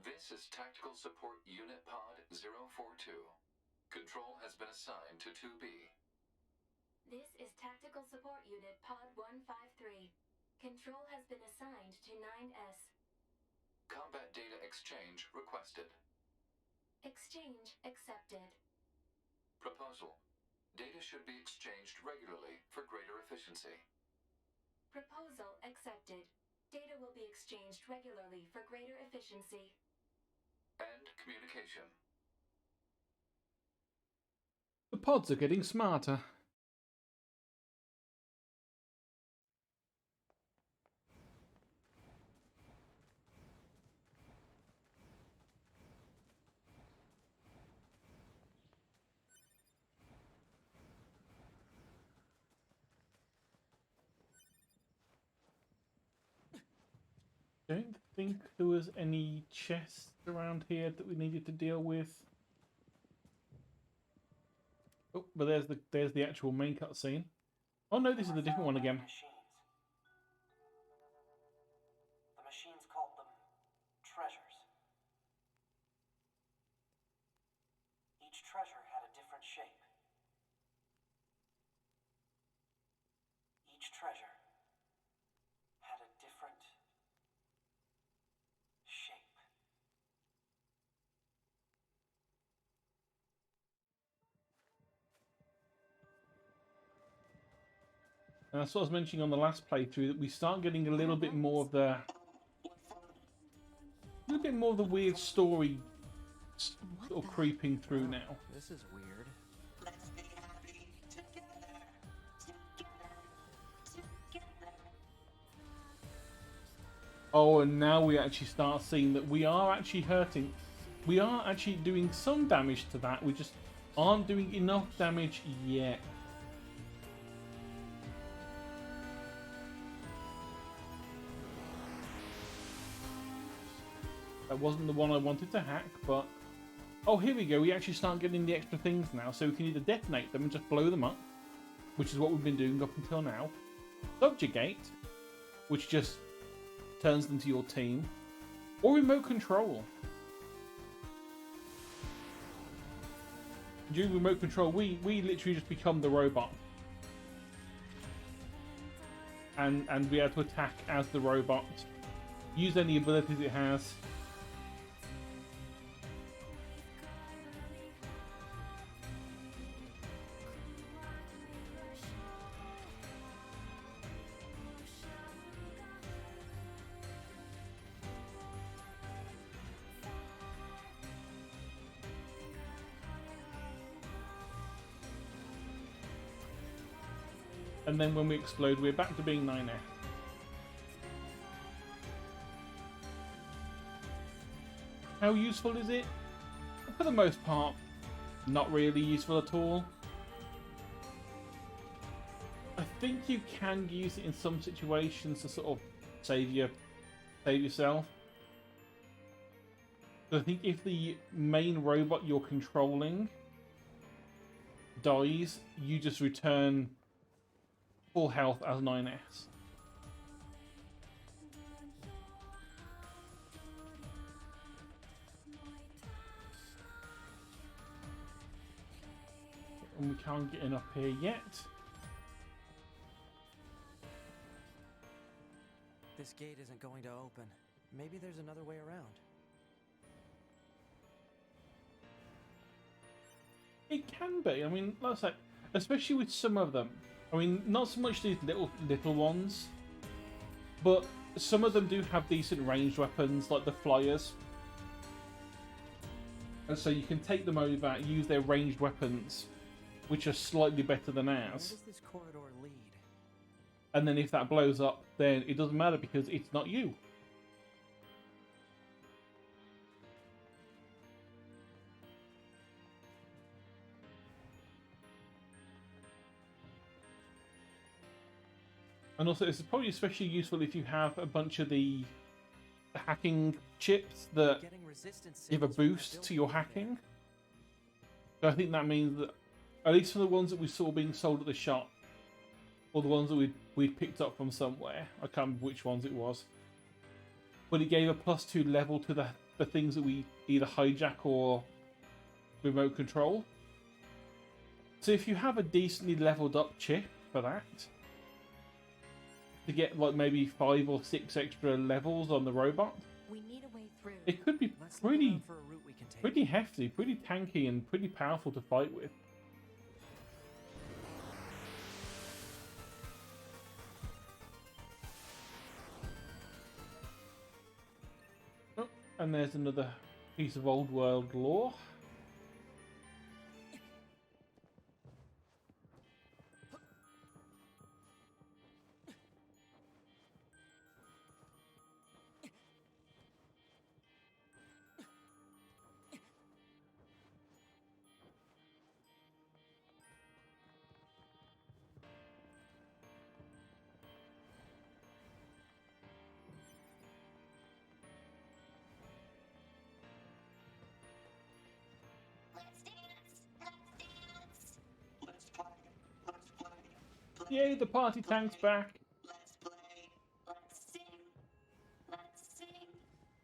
This is Tactical Support Unit Pod 042. Control has been assigned to 2B. This is Tactical Support Unit Pod 153. Control has been assigned to 9S. Combat data exchange requested. Exchange accepted. Proposal. Data should be exchanged regularly for greater efficiency. Proposal accepted. Data will be exchanged regularly for greater efficiency. End communication. The pods are getting smarter. Don't think there was any chests around here that we needed to deal with. Oh, but there's the actual main cutscene. Oh no, this is a different one again. The machines called them treasures. Each treasure had a different shape. Each treasure had a different shape. And that's what I was mentioning on the last playthrough, that we start getting a little bit more of the weird story sort of creeping through now. This is weird. Let's be happy together. Together. Oh, and now we actually start seeing that we are actually hurting. We are actually doing some damage to that. We just aren't doing enough damage yet. That wasn't the one I wanted to hack, but... Oh, here we go. We actually start getting the extra things now. So we can either detonate them and just blow them up, which is what we've been doing up until now. Subjugate, which just turns them to your team. Or remote control. During remote control, we literally just become the robot. And be able to attack as the robot. Use any abilities it has. And then when we explode, we're back to being 9F. How useful is it? For the most part, not really useful at all. I think you can use it in some situations to sort of save yourself. But I think if the main robot you're controlling dies, you just return full health as 9S. And we can't get in up here yet. This gate isn't going to open. Maybe there's another way around. It can be. I mean, like I say, especially with some of them. I mean, not so much these little ones, but some of them do have decent ranged weapons, like the flyers. And so you can take them over, use their ranged weapons, which are slightly better than Where ours. does this corridor lead? And then if that blows up, then it doesn't matter because it's not you. And also, it's probably especially useful if you have a bunch of the hacking chips that Getting resistance give a signals from that boost to building your over there. hacking. So I think that means that, at least for the ones that we saw being sold at the shop, or the ones that we picked up from somewhere, I can't remember which ones it was, but it gave a +2 level to the things that we either hijack or remote control. So if you have a decently leveled up chip for that, to get like maybe 5 or 6 extra levels on the robot, We need a way through. it could be Let's look pretty around for a route we can take. pretty hefty, pretty tanky, and pretty powerful to fight with. And there's another piece of old world lore. Let's dance. Let's dance. Let's play. Let's play. Yay, the party tank's back. Let's play. Let's sing. Let's sing.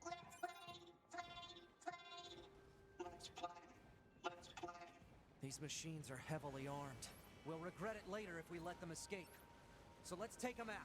Let's play. Let's play. Let's play. These machines are heavily armed. We'll regret it later if we let them escape. So let's take them out.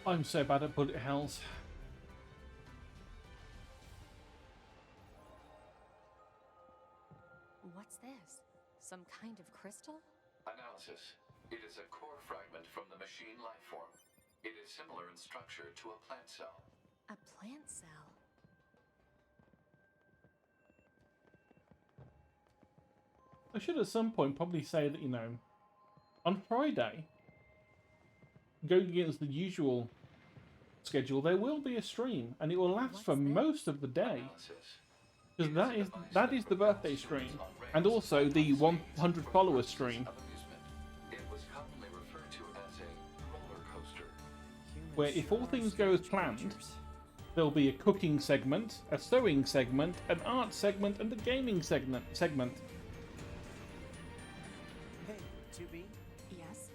I'm so bad at bullet hells. What's this? Some kind of crystal? Analysis. It is a core fragment from the machine life form. It is similar in structure to a plant cell. A plant cell. I should at some point probably say that, you know, on Friday, going against the usual schedule, there will be a stream, and it will last for most of the day. Because that is the birthday stream, and also the 100 followers stream, It was commonly referred to as a roller coaster. where if all things go as planned, there'll be a cooking segment, a sewing segment, an art segment, and a gaming segment. Hey, 2B. Yes?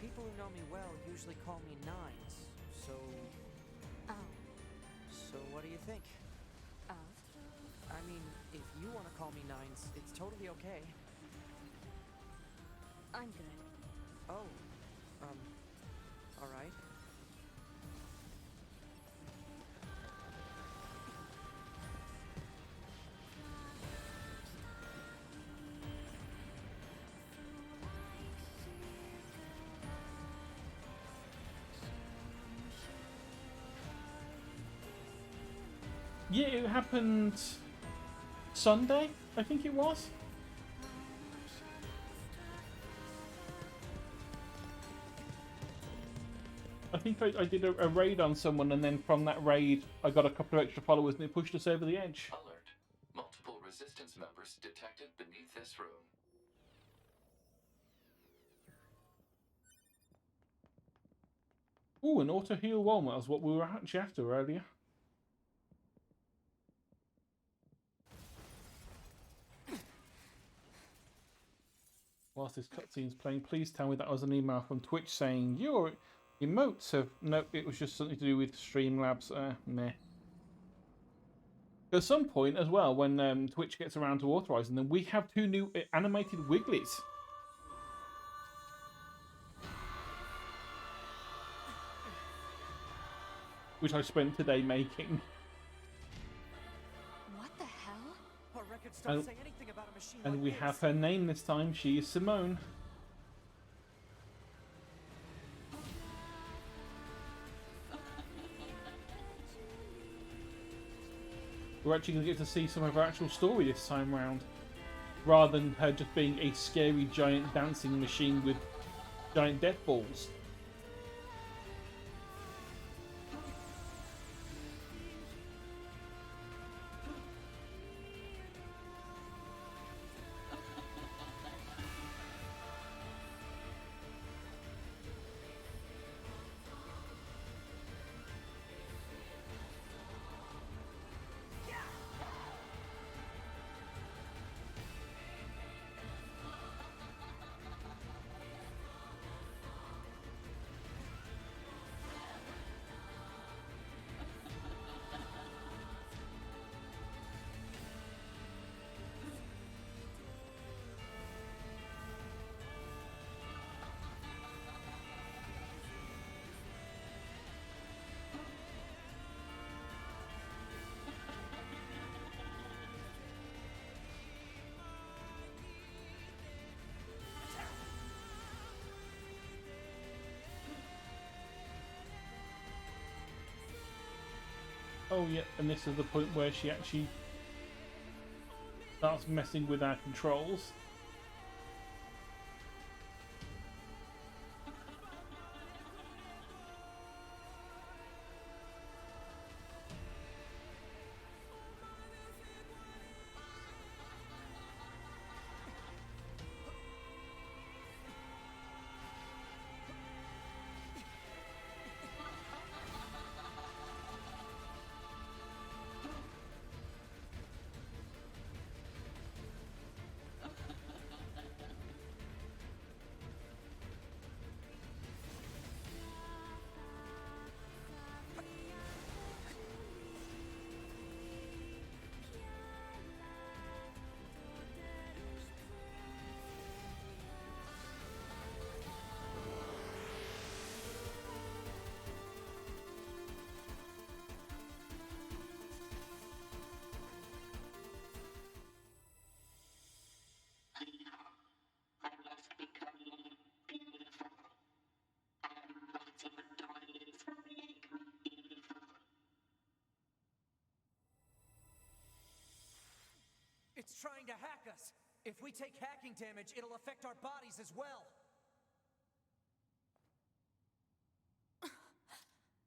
People who know me well usually call me Nines, so... Oh. So what do you think? Oh? I mean, if you want to call me Nines, it's totally okay. I'm good. Oh, alright. Yeah, it happened Sunday, I think it was. I think I did a raid on someone, and then from that raid, I got a couple of extra followers, and it pushed us over the edge. Alert. Multiple resistance members detected beneath this room. Ooh, an auto heal Walmart was what we were actually after earlier. Whilst this cutscene's playing, please tell me that was an email from Twitch saying your emotes have... No, it was just something to do with Streamlabs. Meh. At some point as well, when Twitch gets around to authorizing them, we have 2 new animated Wigglies. Which I spent today making. What the hell? Our records don't say anything about a machine And like we this. have her name this time. She is Simone. We're actually going to get to see some of her actual story this time round, rather than her just being a scary giant dancing machine with giant death balls. Oh yeah, and this is the point where she actually starts messing with our controls. It's trying to hack us. If we take hacking damage, it'll affect our bodies as well.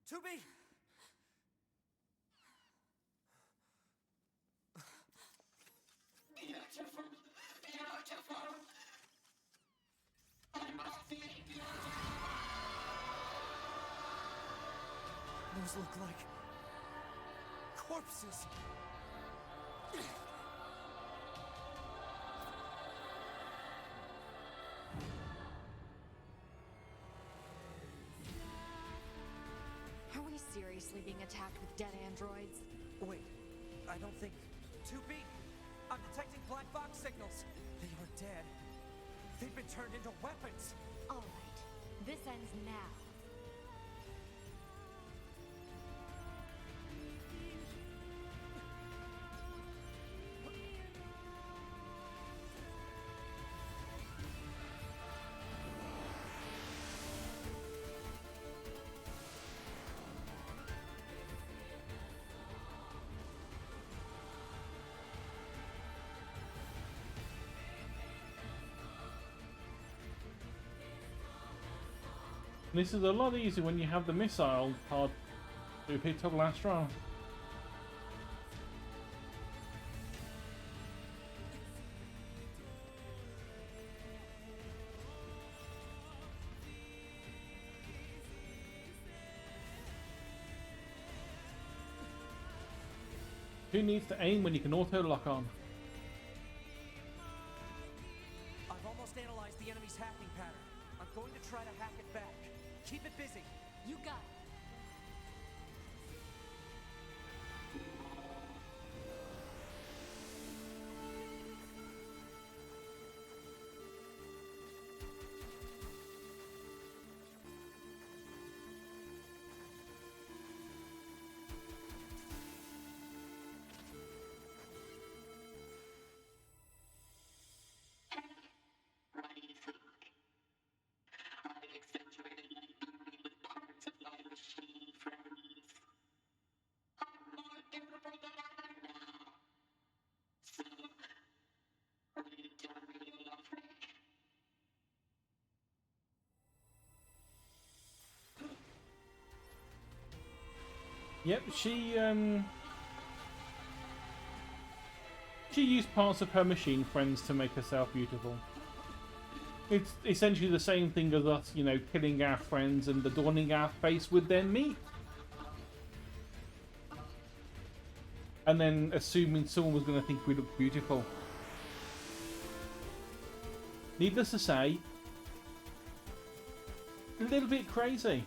2B! Beautiful. Beautiful. I must be beautiful. Those look like corpses. Are we seriously being attacked with dead androids? Wait, I don't think... 2B! I'm detecting black box signals. They are dead. They've been turned into weapons. All right, this ends now. This is a lot easier when you have the missile pod who picked up last round. Who needs to aim when you can auto lock on? I've almost analyzed the enemy's hacking pattern. I'm going to try to hack it back. Keep it busy. You got it. What do you think? I accentuated with parts of my machine friends. I'm more durable than ever now. So, will you tell me you love me? Yep, she used parts of her machine friends to make herself beautiful. It's essentially the same thing as us, you know, killing our friends and adorning our face with their meat. And then assuming someone was going to think we look beautiful. Needless to say, a little bit crazy.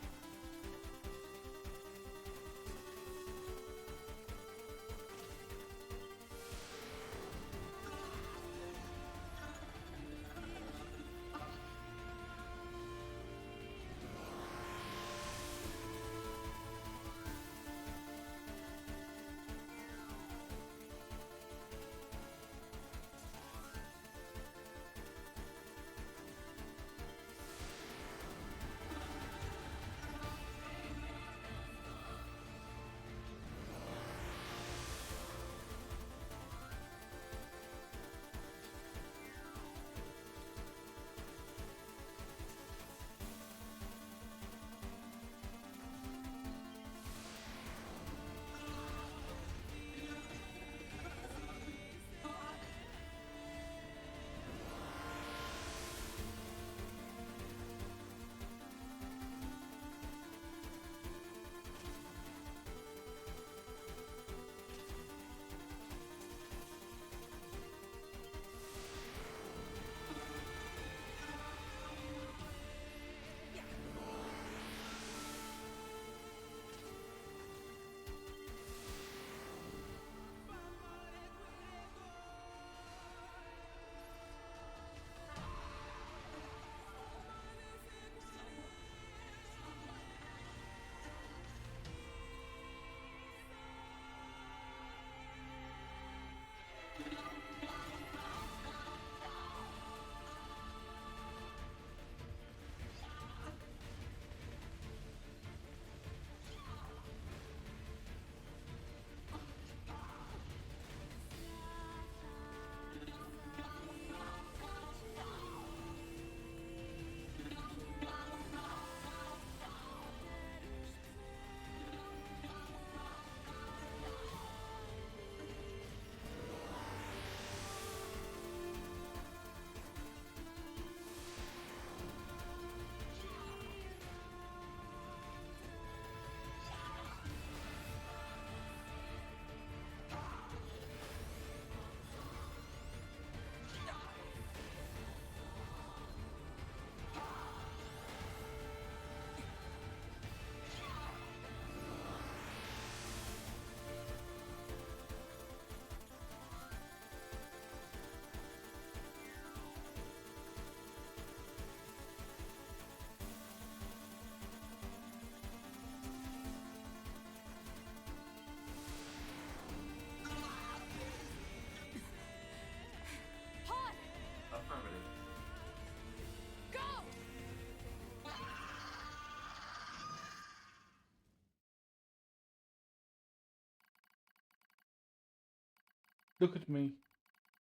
Look at me.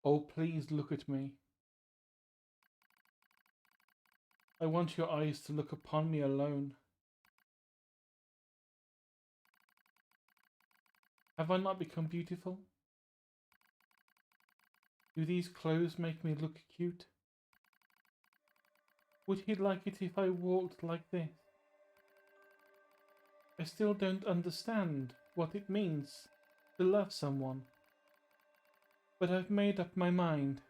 Oh, please look at me. I want your eyes to look upon me alone. Have I not become beautiful? Do these clothes make me look cute? Would he like it if I walked like this? I still don't understand what it means to love someone. But I've made up my mind.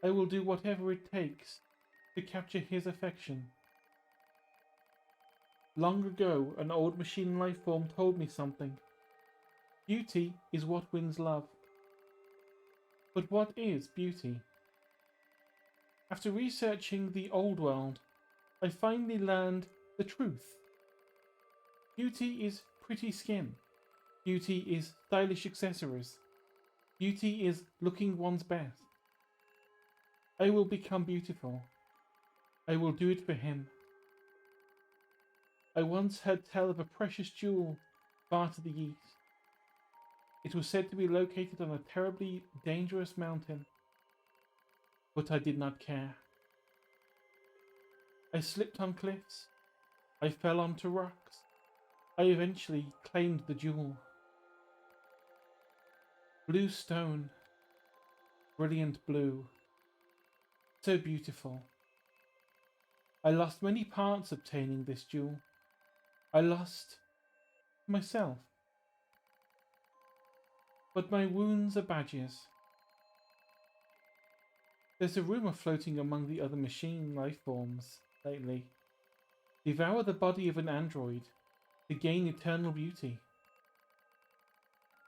I will do whatever it takes to capture his affection. Long ago, an old machine life form told me something. Beauty is what wins love. But what is beauty? After researching the old world, I finally learned the truth. Beauty is pretty skin. Beauty is stylish accessories. Beauty is looking one's best. I will become beautiful. I will do it for him. I once heard tell of a precious jewel far to the east. It was said to be located on a terribly dangerous mountain. But I did not care. I slipped on cliffs. I fell onto rocks. I eventually claimed the jewel. Blue stone. Brilliant blue. So beautiful. I lost many parts obtaining this jewel. I lost myself. But my wounds are badges. There's a rumor floating among the other machine life forms lately. Devour the body of an android to gain eternal beauty.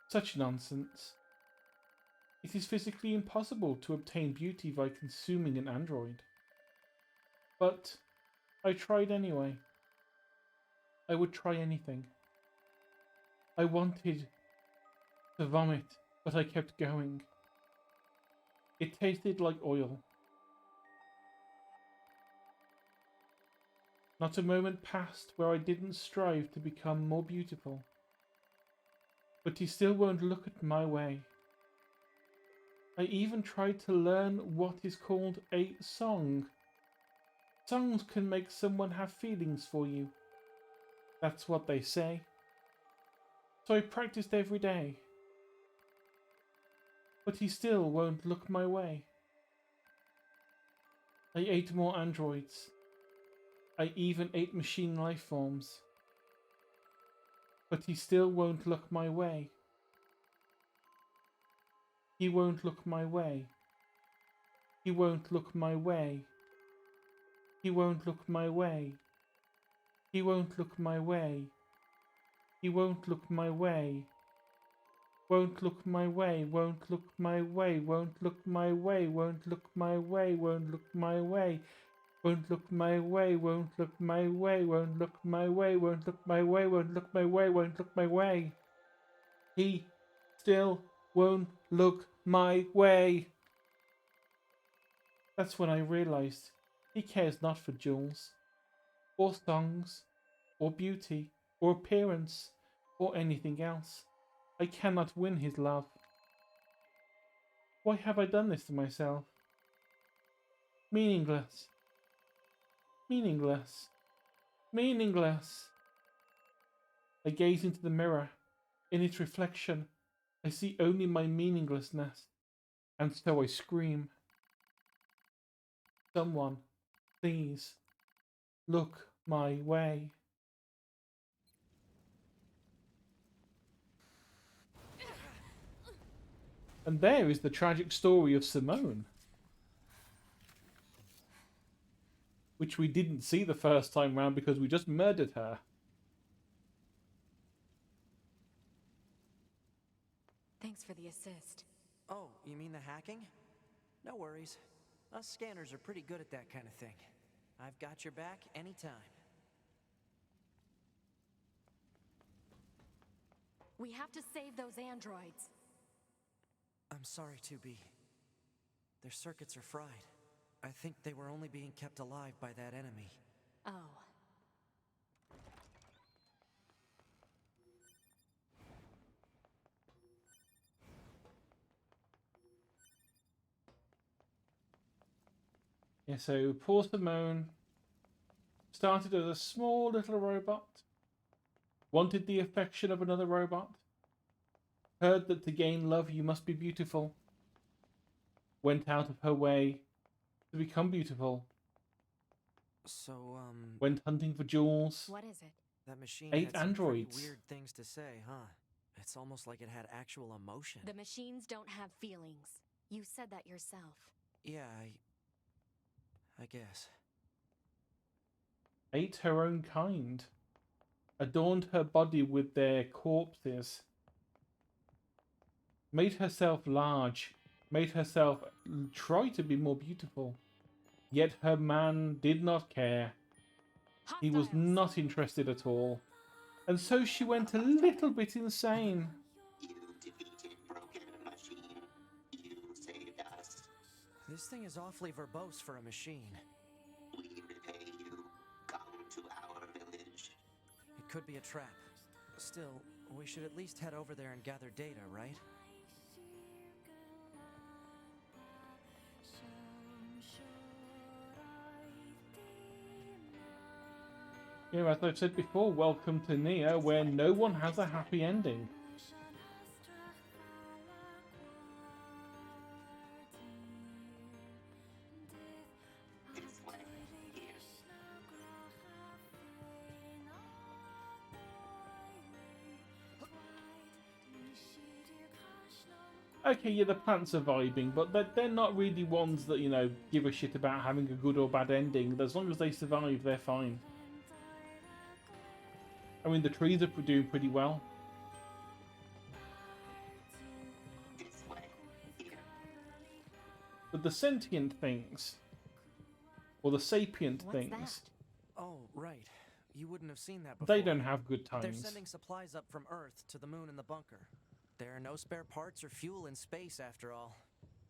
Such nonsense. It is physically impossible to obtain beauty by consuming an android. But I tried anyway. I would try anything. I wanted to vomit, but I kept going. It tasted like oil. Not a moment passed where I didn't strive to become more beautiful. But he still won't look at my way. I even tried to learn what is called a song. Songs can make someone have feelings for you. That's what they say. So I practiced every day. But he still won't look my way. I ate more androids. I even ate machine life forms. But he still won't look my way. He won't look my way. He won't look my way. He won't look my way. He won't look my way. He won't look my way. Won't look my way. Won't look my way. Won't look my way. Won't look my way. Won't look my way. Won't look my way. Won't look my way. Won't look my way. Won't look my way. Won't look my way. Won't look my way. He still won't look my way. That's when I realized he cares not for jewels, or songs, or beauty, or appearance, or anything else. I cannot win his love. Why have I done this to myself? Meaningless. Meaningless. Meaningless. I gaze into the mirror. In its reflection, I see only my meaninglessness, and so I scream. Someone, please, look my way. And there is the tragic story of Simone, which we didn't see the first time round because we just murdered her. Thanks for the assist. Oh, you mean the hacking? No worries. Us scanners are pretty good at that kind of thing. I've got your back anytime. We have to save those androids. I'm sorry, 2B. Their circuits are fried. I think they were only being kept alive by that enemy. Oh. Yeah, so poor Simone started as a small little robot, wanted the affection of another robot, heard that to gain love you must be beautiful, went out of her way to become beautiful, So, went hunting for jewels. What is it? that machine 8 had some androids. pretty weird things to say, huh? It's almost like it had actual emotion. The machines don't have feelings. You said that yourself. Yeah, I guess. Ate her own kind, adorned her body with their corpses, made herself large, made herself try to be more beautiful. Yet her man did not care. He was not interested at all. And so she went a little bit insane. You defeated broken machine. You saved us. This thing is awfully verbose for a machine. We repay you. Come to our village. It could be a trap. Still, we should at least head over there and gather data, right? Yeah, as I've said before, welcome to Nia, where no one has a happy ending. This way. Here. Okay, yeah, the plants are vibing, but they're not really ones that, you know, give a shit about having a good or bad ending. As long as they survive, they're fine. I mean, the trees are doing pretty well. This way. Here. But the sentient things, or the sapient What's things, that? Oh, right. You wouldn't have seen that before. they don't have good They're times. sending supplies up from Earth to the moon and the bunker. There are no spare parts or fuel in space, after all.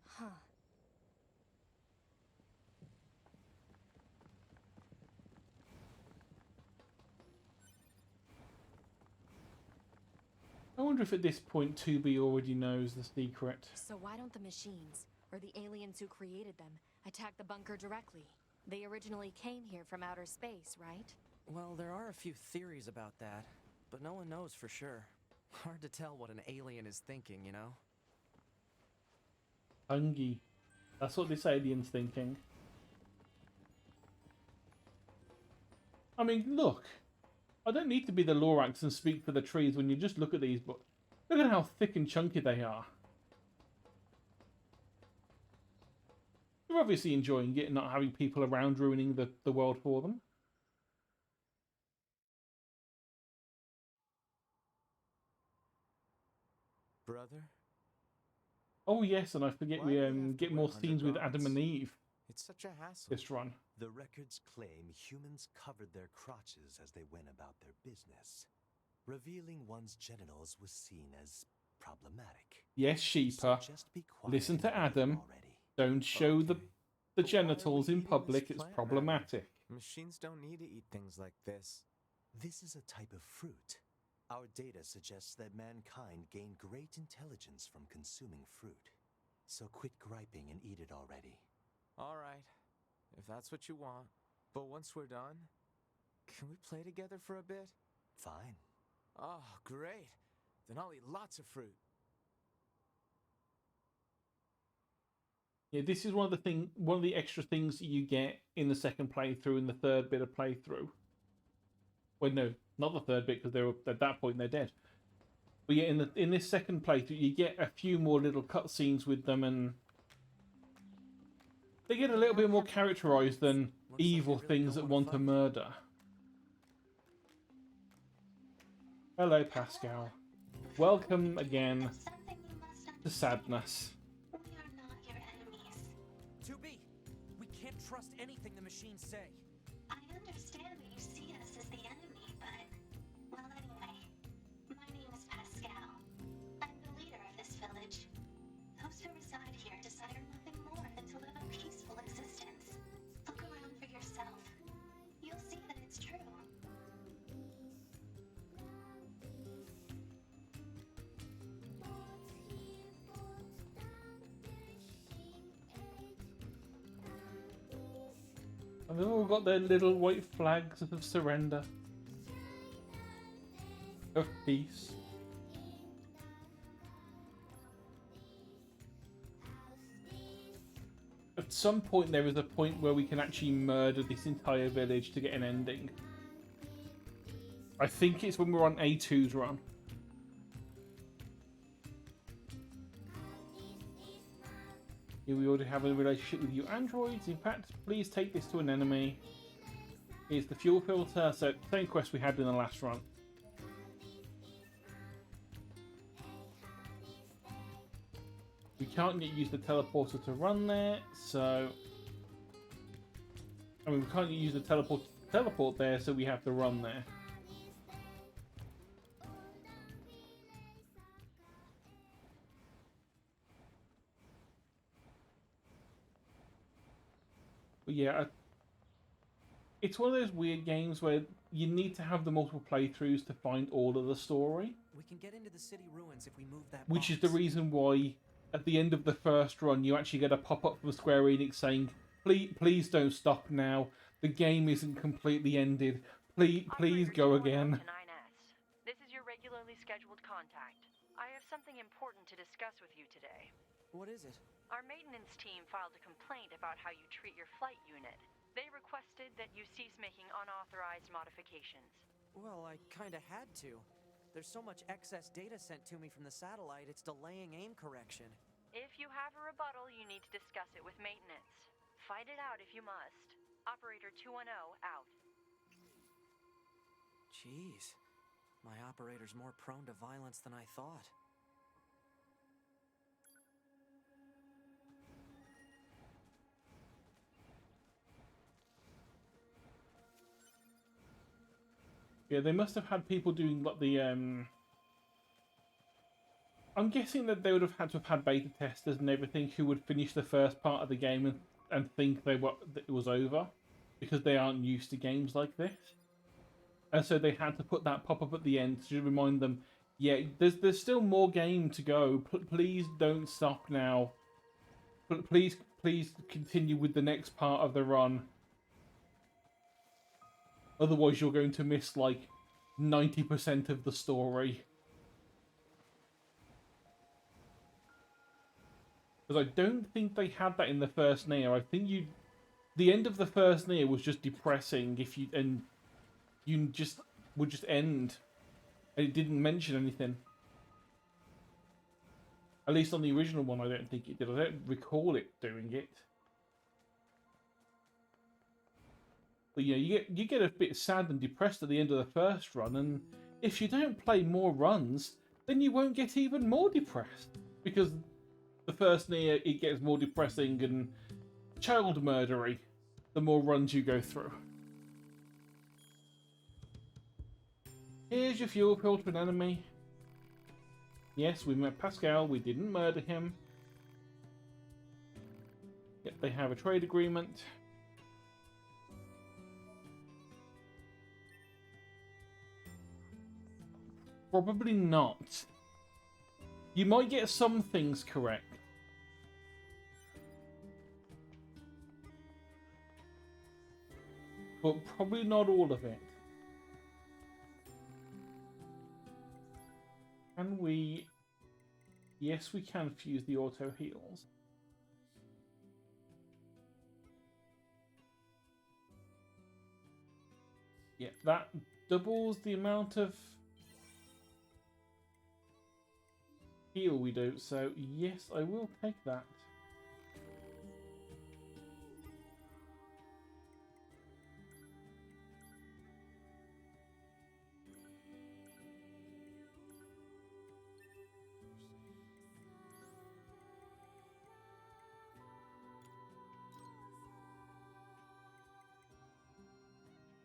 Huh. I wonder if at this point 2B already knows the secret. So why don't the machines, or the aliens who created them, attack the bunker directly? They originally came here from outer space, right? Well, there are a few theories about that, but no one knows for sure. Hard to tell what an alien is thinking, you know? Hungry. That's what this alien's thinking. I mean, look. I don't need to be the Lorax and speak for the trees when you just look at these, but look at how thick and chunky they are. They're obviously enjoying it and not having people around ruining the world for them. Brother? Oh yes, and I forget Why we do we have to get wear more scenes with Adam and undergarments? Eve It's such a hassle. this run. The records claim humans covered their crotches as they went about their business. Revealing one's genitals was seen as problematic. Yes, Sheeper. So just be quiet Listen to and leave Adam. already. Don't show the Okay. But why are genitals we in eating this public. It's plant matter? problematic. Machines don't need to eat things like this. This is a type of fruit. Our data suggests that mankind gained great intelligence from consuming fruit. So quit griping and eat it already. All right, if that's what you want. But once we're done, can we play together for a bit? Fine. Oh, great. Then I'll eat lots of fruit. Yeah, this is one of the extra things that you get in the second playthrough and the third bit of playthrough. Well, no, not the third bit because they were at that point they're dead. But yeah, in this second playthrough, you get a few more little cutscenes with them, and they get a little bit more characterized than evil things that want to murder. Hello, Pascal. Welcome again Something you must to understand. Sadness. We are not your enemies. 2B, we can't trust anything the machines say. I understand that you see us as the enemy, but... Well, anyway. My name is Pascal. I'm the leader of this village. Those who reside here desire nothing more than to live a peaceful existence. Look around for yourself. You'll see that it's true. And they've all got their little white flags of surrender, of peace. At some point, there is a point where we can actually murder this entire village to get an ending. I think it's when we're on A2's run. Here we already have a relationship with you androids. In fact, please take this to an enemy. Here's the fuel filter. So, same quest we had in the last run. We can't yet use the teleporter to run there, so... I mean, we can't use the teleport there, so we have to run there. But yeah, it's one of those weird games where you need to have the multiple playthroughs to find all of the story. We can get into the city ruins if we move that Which box. is the reason why, at the end of the first run, you actually get a pop-up from Square Enix saying, please don't stop now. The game isn't completely ended. Please go again. To 9S. This is your regularly scheduled contact. I have something important to discuss with you today. What is it? Our maintenance team filed a complaint about how you treat your flight unit. They requested that you cease making unauthorized modifications. Well, I kinda had to. There's so much excess data sent to me from the satellite, it's delaying aim correction. If you have a rebuttal, you need to discuss it with maintenance. Fight it out if you must. Operator 210 out. Jeez. My operator's more prone to violence than I thought. Yeah, they must have had people doing like the I'm guessing that they would have had to have had beta testers and everything who would finish the first part of the game and think that it was over, because they aren't used to games like this. And so they had to put that pop-up at the end to remind them, yeah, there's still more game to go. Please don't stop now. Please continue with the next part of the run. Otherwise, you're going to miss, like, 90% of the story. Because I don't think they had that in the first Nier. I think the end of the first Nier was just depressing you just would just end. And it didn't mention anything. At least on the original one, I don't think it did. I don't recall it doing it. But yeah, you get a bit sad and depressed at the end of the first run, and if you don't play more runs, then you won't get even more depressed. Because the first Nier, it gets more depressing and child murdery the more runs you go through. Here's your fuel pill to an enemy. Yes, we met Pascal, we didn't murder him. Yep, they have a trade agreement. Probably not. You might get some things correct. But probably not all of it. Can we... Yes, we can fuse the auto heals. Yeah, that doubles the amount of heal we do, so yes, I will take that.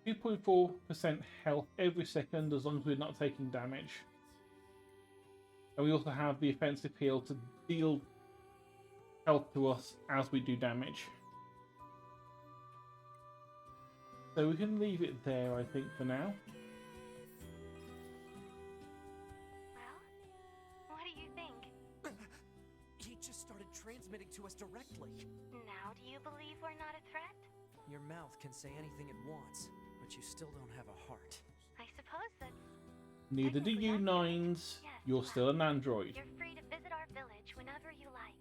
.4% health every second as long as we're not taking damage. And we also have the offensive heal to deal health to us as we do damage. So we can leave it there, I think, for now. Well, what do you think? He just started transmitting to us directly. Now do you believe we're not a threat? Your mouth can say anything it wants, but you still don't have a heart. I suppose that's... Neither do you, Nines. Yes, You're still an android. You're free to visit our village whenever you like.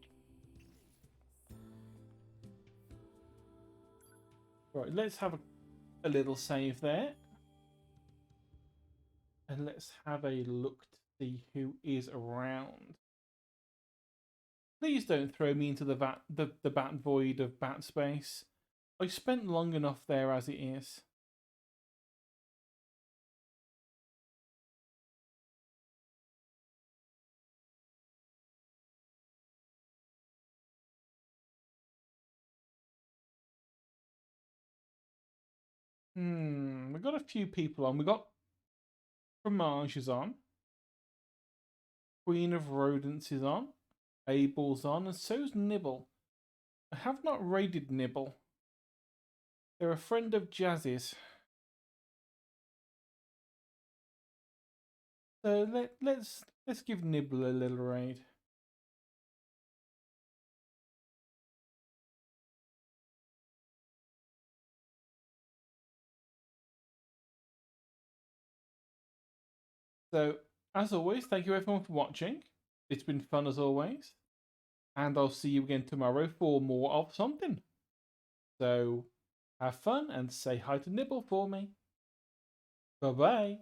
Right, let's have a little save there. And let's have a look to see who is around. Please don't throw me into the bat void of bat space. I spent long enough there as it is. We've got a few people on. We've got Fromage is on. Queen of Rodents is on. Abel's on, and so's Nibble. I have not raided Nibble. They're a friend of Jazz's. So let's give Nibble a little raid. So, as always, thank you everyone for watching. It's been fun as always. And I'll see you again tomorrow for more of something. So, have fun and say hi to Nibble for me. Bye-bye.